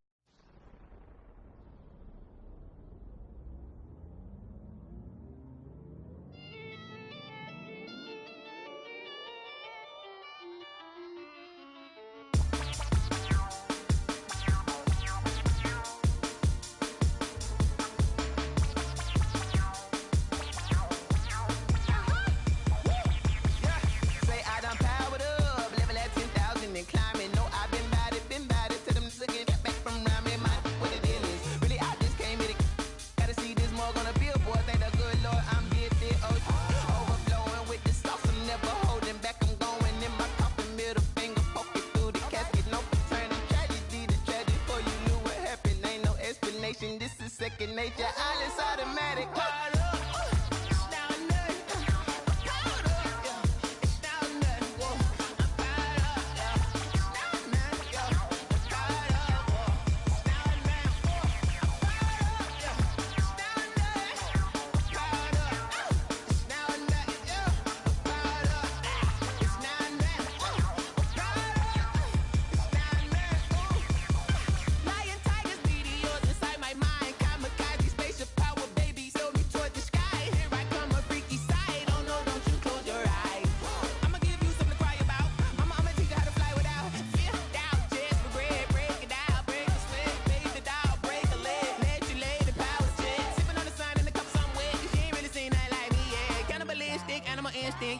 This is second nature, all is automatic.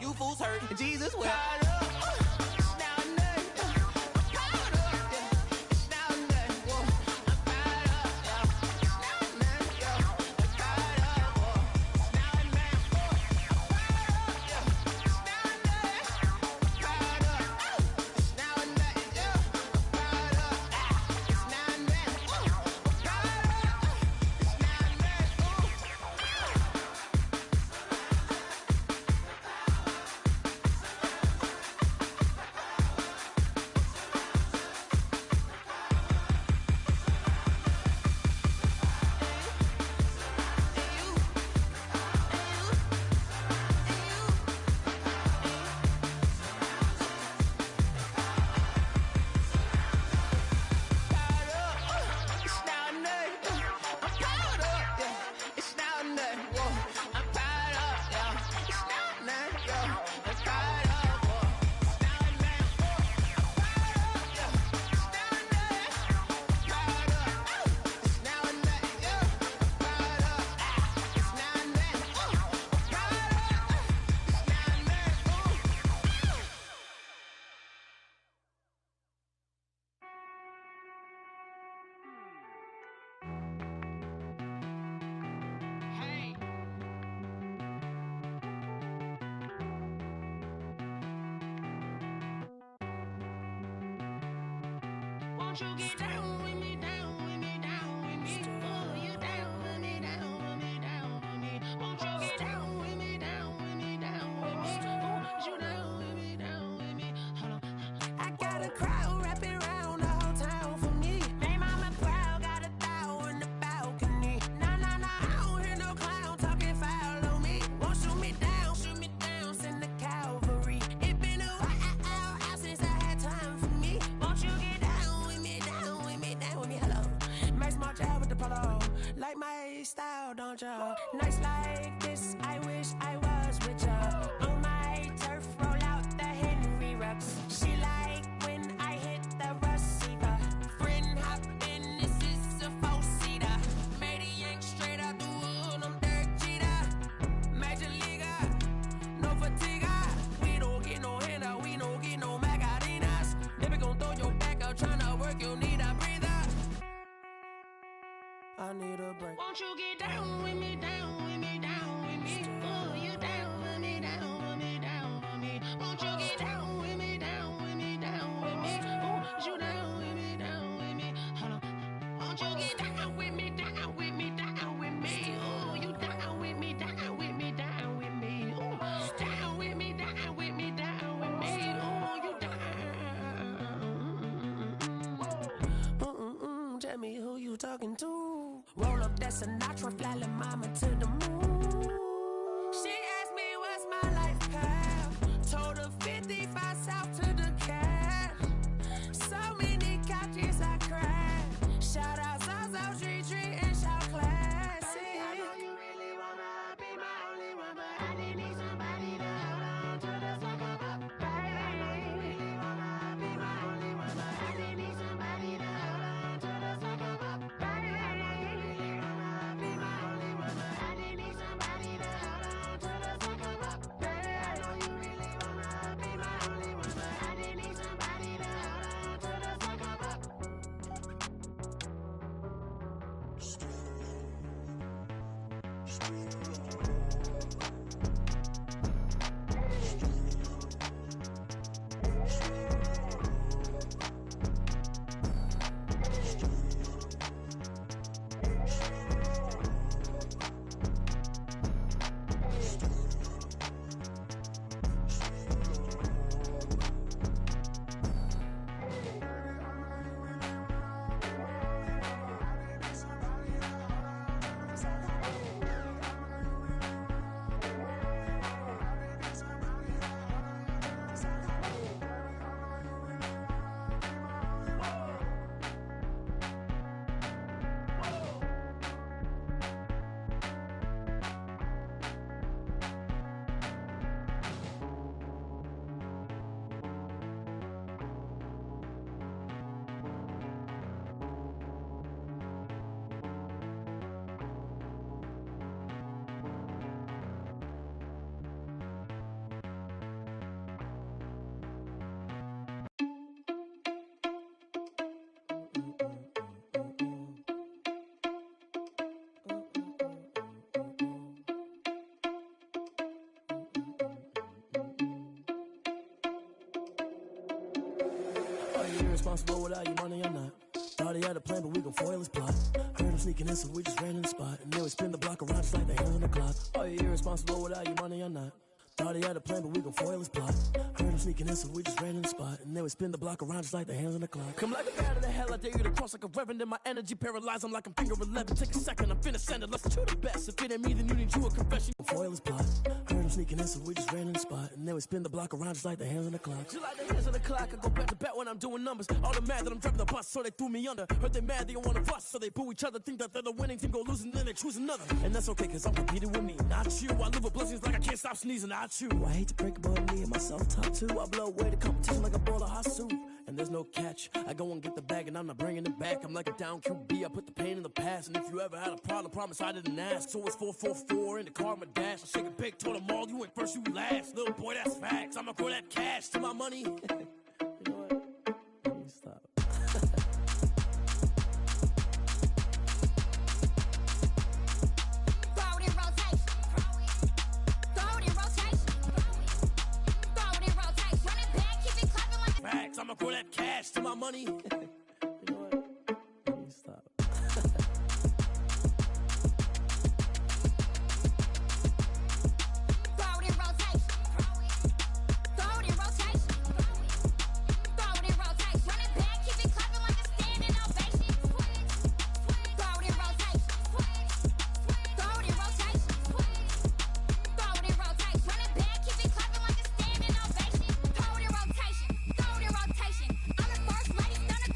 You fools hurt. Jesus wept. Won't you get down with me, down with me, down with me? Oh, you down with me, down with me, down with me. Won't you get down with me, down with me, down with me? Oh, you down with me, down with me? Hold on. I got a crowd wrapping around the whole town for me. Hey, mama proud, got a thou in the balcony. Nah, I don't hear no clown talking foul on me. Won't shoot me down, send the cavalry. It been a while since I had time for me. Won't you get down with me, down with me, down with me? Hello. Max March out with the polo. Like my style, don't ya? Nights like this, I wish I was with ya. On my turf, roll out the Henry Rux. She like when I hit the receiver. Friend hop in, this is a four-seater. Made a yank straight out the wood, I'm Derek Jeter. Major leaguer, no fatigue. We don't get no handout, we don't get no Macarinas. Never gon' throw your back out, tryna work, you need a breather. I need a break. Won't you get down with me, down with me, down with me? Oh, you down with me, down with me, down with me? Won't you get down with me, down with me? talking to. Roll up that Sinatra, fly la mama to the moon. She asked me what's my life path. Told her 55 south to the cab. So many couches I cried. Shout out South Street Tree and shout classic. I know you really wanna be my only one, but I didn't need somebody to hold on to the sucker up. Baby, I know you really wanna be my only one, but I didn't need somebody to hold on to the sucker up. Baby, I know you really wanna be my only one, but I didn't need somebody to hold on to the sucker up. Baby, I know you really wanna be my only one, but I didn't need somebody to hold on to the sucker up. Are you irresponsible without your money or not? Thought he had a plan, but we gon' foil his plot. Heard him sneaking in, so we just ran in the spot. And then we spin the block around just like the hands on the clock. Are you irresponsible without your money or not? Thought he had a plan, but we gon' foil his plot. Heard him sneaking in, so we just ran in the spot. And then we spin the block around just like the hands on the clock. Come like a bat of the hell, I dare you to cross like a reverend. In my energy paralyzed, I'm like I'm finger 11. Take a second, I'm finna send it. Let's do the best. If it ain't me, then you need you a confession. Foil his plot. Heard him sneaking in, so we just ran in the spot. And then we spin the block around just like the hands on the clock. Just like the hands on the clock, I go back to back when I'm doing numbers. All the mad that I'm driving the bus, so they threw me under. Heard they mad, they don't wanna bust, so they boo each other. Think that they're the winning team, go losing, then they choose another. And that's okay, cause I'm competing with me, not you. I live with blessings like I can't stop sneezing, not you. I hate to break about me and myself top too. I blow away the competition like a bowl of hot soup. And there's no catch. I go and get the bag and I'm not bringing it back. I'm like a down QB. I put the pain in the past. And if you ever had a problem, promise I didn't ask. So it's 444 in the car, my dash. I shake a big, told them all, you ain't first, you last. Little boy, that's facts. I'ma throw that cash to my money. You know what? Let me stop. I'ma throw that cash to my money. You know what? Let me stop. Throw it in rotation. Throw it in rotation. Throw it in rotation. Run it back, keep it clapping like a standing ovation. Throw it in rotation. Throw it in rotation. Throw it in rotation. Run it back, keep it clapping like a standing ovation. Throw it in rotation. Throw it in rotation. I'm the first lady, stunner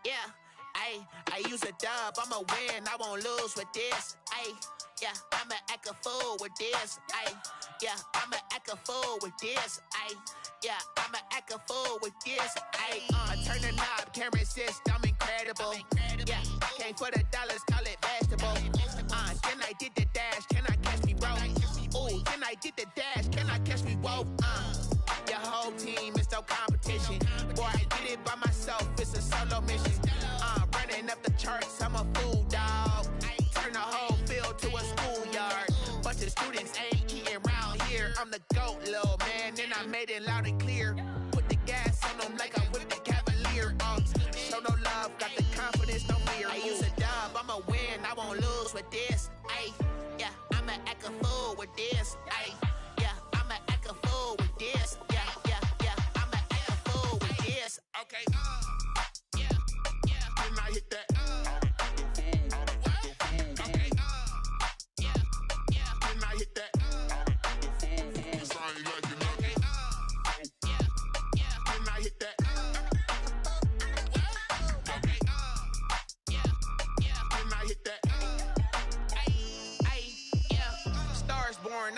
Yeah, I use a dub, I'ma win, I won't lose with this. Yeah, I'ma act a fool with this. Yeah, I'ma act a fool with this. Yeah, I'ma act a fool with this. I turn the knob, can't resist, I'm incredible. Yeah, came for the dollars, call it vegetable. Then I did the dash, can I catch me, bro? Ooh, then I did the dash, can I catch me, whoa? Your whole team is no competition. Boy, I did it by myself, it's a solo mission. Running up the charts, I'm a fool, dog. Turn the whole field to a schoolyard. Bunch of students ain't eating round here. I'm the GOAT, little man, and I made it loud and clear. Put the gas on them like I'm with the Cavalier. Show no love, got the confidence, no fear. I use a dub, I'ma win, I won't lose with this. Yeah, I'ma act a fool with this. Yeah, I'ma act a fool with this. Yeah, I'ma act a fool with this. Okay, yeah, then I hit that.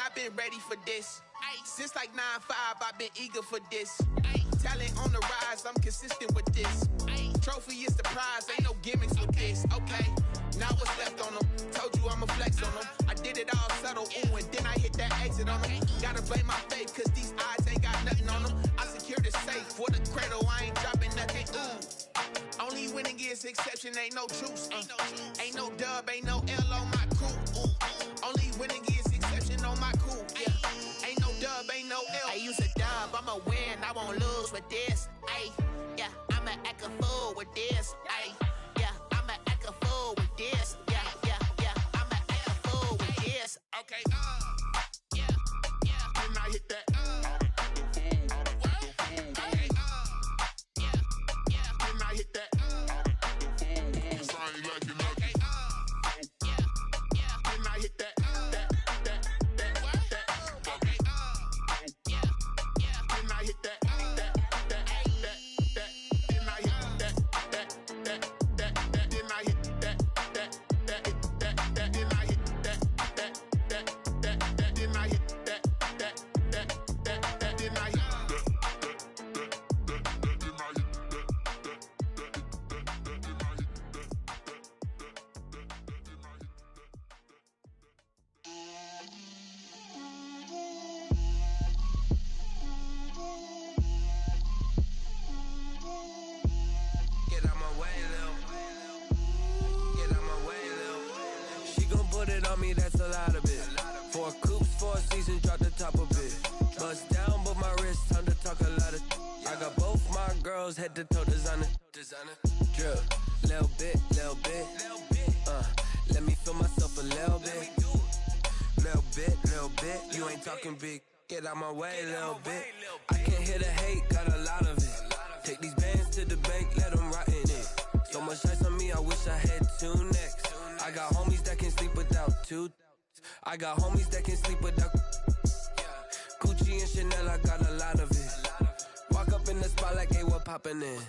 I've been ready for this. Since like 9-5, I've been eager for this. Talent on the rise, I'm consistent with this. Trophy is the prize, ain't no gimmicks with this. Okay, now what's left on them? Told you I'ma flex on them. I did it all subtle, ooh, and then I hit that exit on them. Gotta blame my faith, cause these eyes ain't got nothing on them. I secured the safe for the cradle, I ain't dropping nothing, ooh. Only winning is exception, ain't no truce. Ain't no dub, ain't no L on my crew, ooh. Only winning is exception on my cool, yeah. Ain't no dub, ain't no L. I use a dub, I'ma win, I won't lose with this. Yeah, I'ma act a fool with this. Yeah, I'ma act a fool with this. Yeah, I'ma act a fool with this. Okay, yeah, then I hit that. Okay, yeah, then I hit that. Sound like you know. Okay, yeah, then I hit that. That's a lot of it. 4 coops, 4 seasons, drop the top of it. Bust down, but my wrist, time to talk a lot of. I got both my girls, head to toe designer. Drip, little bit. Let me feel myself a little bit. Little bit. You ain't talking big. Get out my way, little bit. I can't hear the hate, got a lot of it. Take these bands to the bank, let them rot in it. So much ice on me, I wish I had 2 necks. I got homies that can sleep without 2. I got homies that can sleep without Gucci and Chanel, I got a lot of it. Walk up in the spot like, hey, what poppin' in?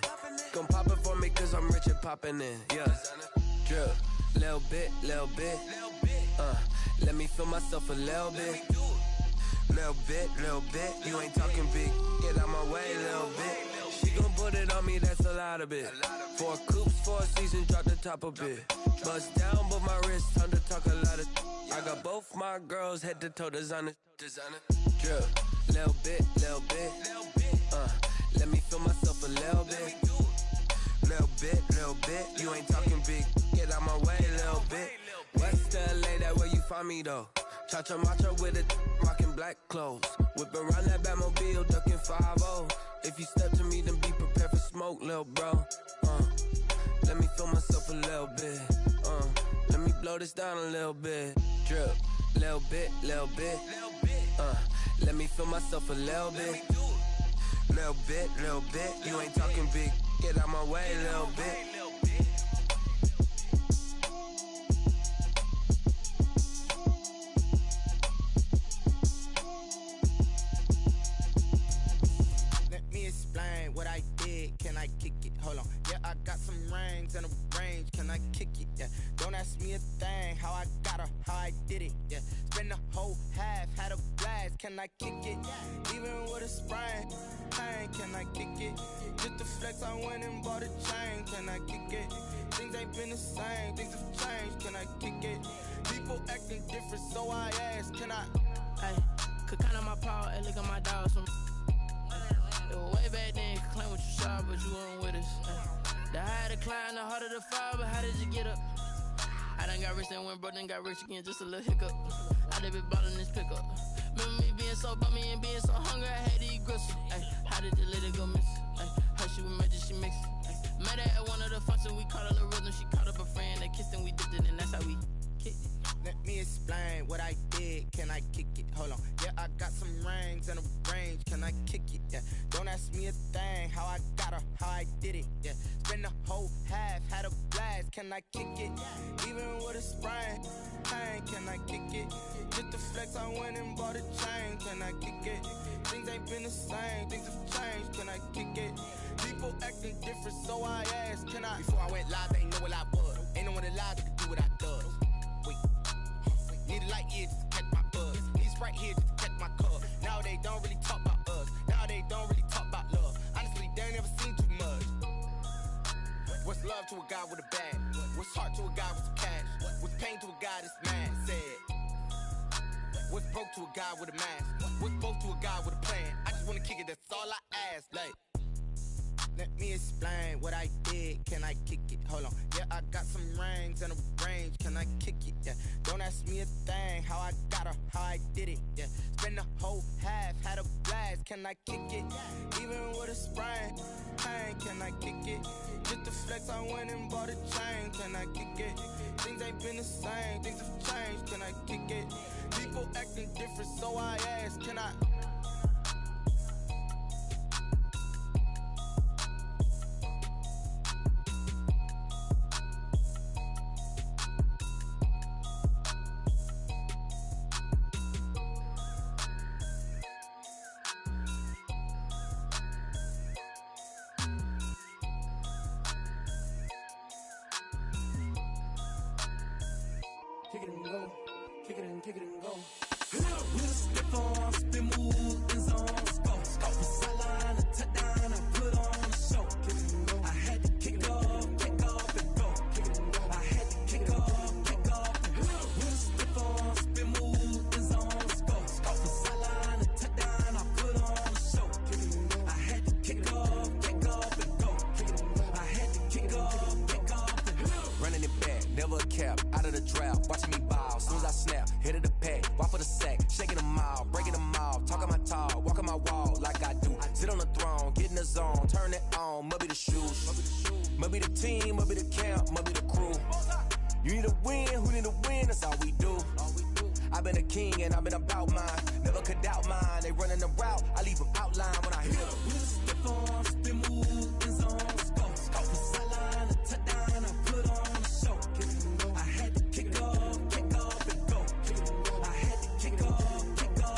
Gon' pop it for me cause I'm rich and poppin' in. Yeah, drip, little bit. Let me feel myself a little bit. Little bit. You ain't talking big. Get out my way, little bit. She gon' put it on me, that's a lot of it. 4 coops, 4 seasons, drop the top a bit. Bust down, but my wrist, time to talk a lot of. I got both my girls, head to toe designer. Drip, little bit. Let me feel myself a little bit. Little bit. You ain't talking big. Get out my way, little bit. West LA, that where you find me though. Cha-cha matcha with it, rockin' black clothes. Whip around that Batmobile, ducking 5-0. If you step to me, then be prepared for smoke, lil' bro. Let me feel myself a little bit. Let me blow this down a little bit. Drip, little bit. Let me feel myself a little bit. Little bit. You ain't talking big. Get out my way, little bit. Let me explain explain what I did? Can I kick it? Hold on. Yeah, I got some rings and a range. Can I kick it? Yeah. Don't ask me a thing. How I got her, how I did it. Yeah. Spend the whole half, had a blast. Can I kick it? Even with a sprain. Pain, can I kick it? Just the flex, I went and bought a chain. Can I kick it? Things ain't been the same. Things have changed. Can I kick it? People acting different, so I ask. Can I? Hey, could count on my power, and look at my dogs. It was way back then, you could claim what you saw, but you weren't with us. The higher the climb, the harder the fall, but how did you get up? I done got rich, then went broke, then got rich again, just a little hiccup. I done been ballin' this pickup. Remember me being so bummy and being so hungry, I had to eat gristle. Ay, how did you let it go miss? Ay, how she was magic, she mixed. Met her at one of the functions, we caught a little rhythm, she caught up a friend, they kissed and we dipped it, and that's how we kicked it. Let me explain what I did. Can I kick it? Hold on. Yeah, I got some rings and a range. Can I kick it? Yeah. Don't ask me a thing. How I got her, how I did it. Yeah. Spend the whole half, had a blast. Can I kick it? Even with a sprain. Pain, can I kick it? Just the flex, I went and bought a chain. Can I kick it? Things ain't been the same. Things have changed. Can I kick it? People acting different, so I asked. Can I? Before I went live, they ain't know what I was. Ain't no one alive that could do what I does. Need a light year just to catch my buzz. Need Sprite here just to catch my cup. Now they don't really talk about us. Now they don't really talk about love. Honestly, they ain't never seen too much. What's love to a guy with a bag? What's heart to a guy with some cash? What's pain to a guy that's mad? Said. What's broke to a guy with a mask? What's both to a guy with a plan? I just wanna kick it, that's all I ask. Like, let me explain what I did. Can I kick it? Hold on. Yeah, I got some rings and a range. Can I kick it? Yeah. Don't ask me a thing. How I got her, how I did it. Yeah. Spend the whole half, had a blast. Can I kick it? Even with a sprain. Pain, can I kick it? Just the flex, I went and bought a chain. Can I kick it? Things ain't been the same. Things have changed. Can I kick it? People acting different, so I ask. Can I? Kick it and go, kick it and go. We'll step on, spin, move, in zone, go. From sideline to touchdown, I put on a show. I had to kick off and go. I had to kick off and go. We'll step on, spin, move, in zone, go. From sideline to touchdown, I put on a show. I had to kick off and go. I had to kick off and go. Running it back, never a cap, out of the drought, watching me ball. Soon as I snap, hit of the pack, walk for the sack, shaking them out, breaking them off, talking my talk, walking my wall like I do. Sit on the throne, get in the zone, turn it on, must be the shoes, must be the team, must be the camp, must be the crew. You need a win, who need a win, that's all we do. I've been a king and I've been about mine, never could doubt mine. They running the route, I leave them outline when I hit them. We'll step on, spin, move, in zone, go. From sideline to touchdown, I put on a show. I had to kick off and go. I had to kick off and go.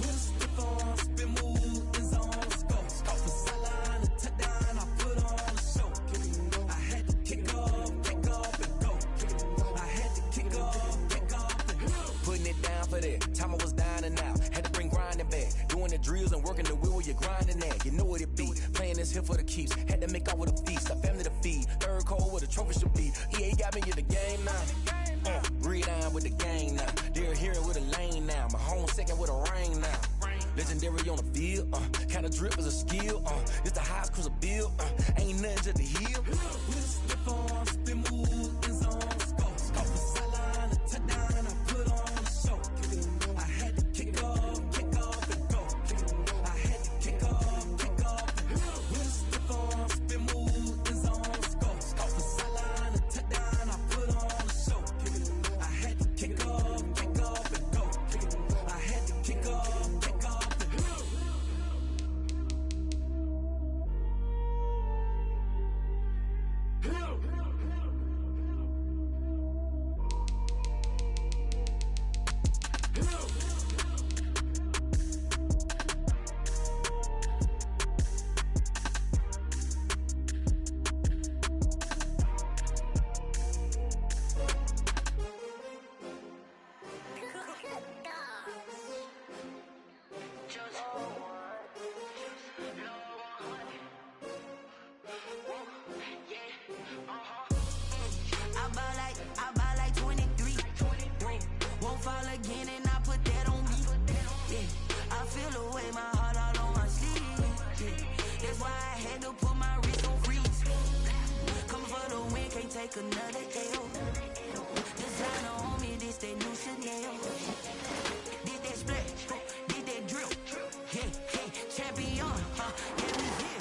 We'll step on, spin, move, in zone, go. From sideline to touchdown, I put on a show. I had to kick off and go. I had to kick off and go. Putting it down for that, time I was down and out, had to bring grinding back, doing the drills and working the wheel where you're grinding at, you know what it be, playing this here for the keeps, had to make out with a feast, a family to feed, third cold where the trophy should be, EA got me in the game now, breathe on with the gang now, they're hearing with a lane now, my home second with a rain now, legendary on the field, kind of drip is a skill, it's the highest cruiser bill, ain't nothing just the hill. We'll step on, spin, move, in zone, go. From sideline to touchdown, I put on a show. I had to kick off and go. I had to kick off and go. We'll step on, spin, move, in zone, go. From sideline to touchdown, I put on a show. I had to kick off and go. I had to kick off and go. take another L. Designer on me, this that new Chanel. Did that split, did that drill. Champion, yeah, we here.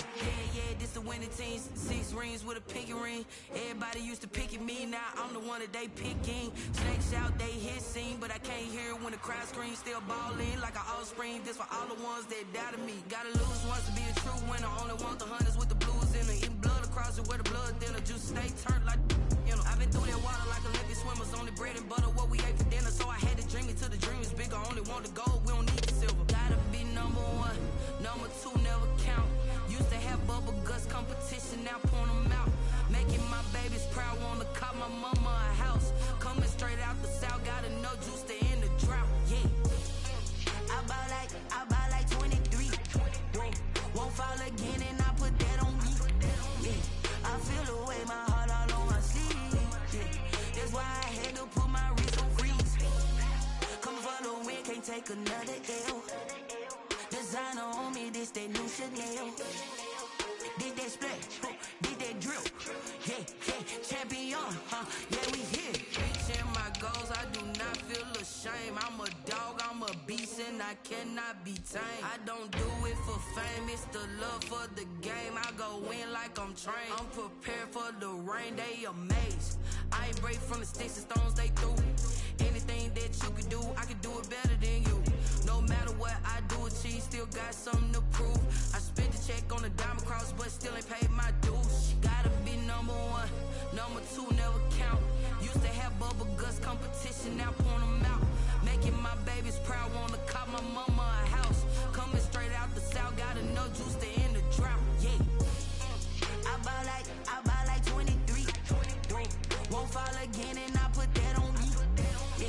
Yeah, this the winning team. 6 rings with a pinky ring. Everybody used to pick at me, now I'm the one that they picking. Snakes out, they hit scene, but I can't hear it when the crowd screams. Still ballin' like an offspring. This for all the ones that doubted me. Gotta lose once to be a true winner. Only want the hunters with the blues in it. Eating blood across it where the blood thinner. Juice stay turned like, you know. I've been through that water like Olympic swimmers. Only bread and butter, what we ate for dinner. So I had to dream it till the dream is bigger. Only want the gold, we don't need the silver. Gotta be number 1, number 2 never count. Used to have bubble guts competition, now point them out. Making my babies proud, wanna cop my mama a house. Coming straight out the south, got enough juice to end the drought. Yeah, I buy like 23. Won't fall again, and I put that on me. Yeah, I feel the way, my heart all on my sleeve. Yeah, that's why I had to put my wrist on freeze. Coming for the win, can't take another L. Designer on me, this that new Chanel. Did that split, did that drill. Yeah, champion, yeah, we here. Reaching my goals, I do not feel ashamed. I'm a dog, I'm a beast, and I cannot be tamed. I don't do it for fame, it's the love for the game. I go in like I'm trained. I'm prepared for the rain, they amazed. I ain't break from the sticks and stones they threw. Anything that you can do, I can do it better than you. No matter what I do, achieve, still got something to prove. I spent the check on the diamond cross, but still ain't paid my dues. Gotta be number 1, number 2 never count. Used to have bubble guts competition, now point them out. Making my babies proud, wanna cop my mama a house. Coming straight out the south, got enough juice to end the drought. Yeah, I buy like 23. Won't fall again, and I put that on me. Yeah,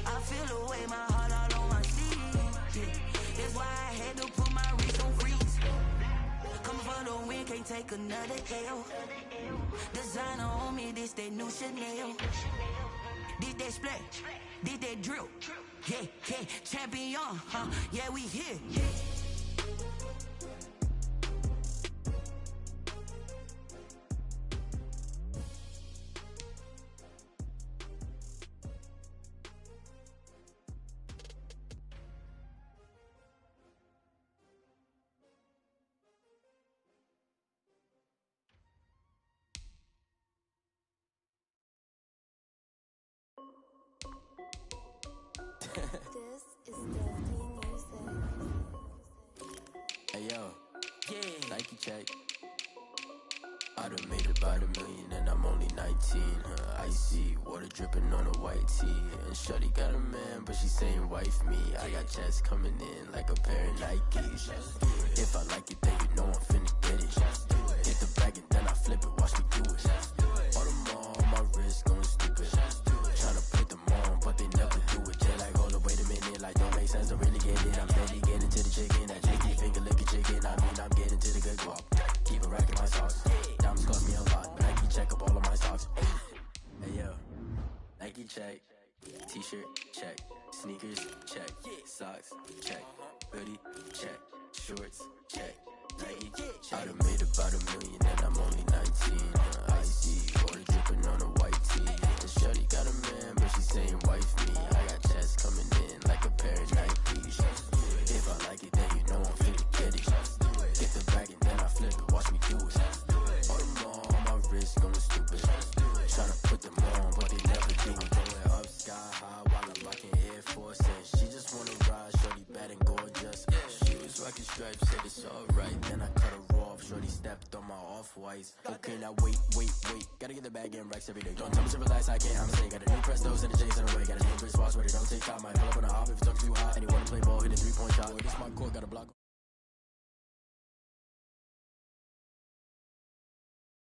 I feel the way, my heart all on my sleeve. Yeah, that's why I had to put my wrist on freeze. Coming for the win, can't take another L. Designer on me, this that new Chanel. Did that split, did that drill. Yeah, champion, yeah, we here. This is Destiny Music. Hey yo, yeah, Nike check. I done made about $1 million and I'm only 19. Icy water dripping on a white tee. And shorty got a man, but she saying wife me. I got checks coming in like a pair of Nikes. If I like it, then you know I'm finna get it. Hit the bag and then I flip it, watch me do it. All them on my wrist going stupid. Tryna put them on, but they never do it. They're like, hold up, wait a minute, like don't make sense to really get it. I'm steady getting to the chicken, that chicky finger licking chicken. I mean, I'm getting to the good guap. Keep a rack in my socks. Diamonds cost me a lot, but Nike check up all of my stocks. Hey yo, Nike check. T-shirt check. Sneakers check. Socks check. Hoodie check. Shorts check. Nike check. I done made about $1 million and I'm only 19. Icy water dripping on a white tee. The shorty got a man, but she saying wife me. I got checks coming in like a pair of Nikes. If I like it, then you know I'm finna get it. Get the bag and then I flip it, watch me do it. All them on my wrist going stupid. Tryna put them on, but they never do it. Going up sky high while I'm rocking Air Force. And she just wanna ride, shorty bad and gorgeous. She was rocking stripes, said it's alright. Then I cut her off, shorty stepped on my off-whites. Okay, now wait. Gotta get the bag and racks every day. Don't tell me to relax, I can't, I'm a got a new Prestos and a Jason away. Got a new wrist watch where they don't take time. I pull up on a hop if it's too hot. And you wanna play ball, hit a 3-point shot. This my court, got a block.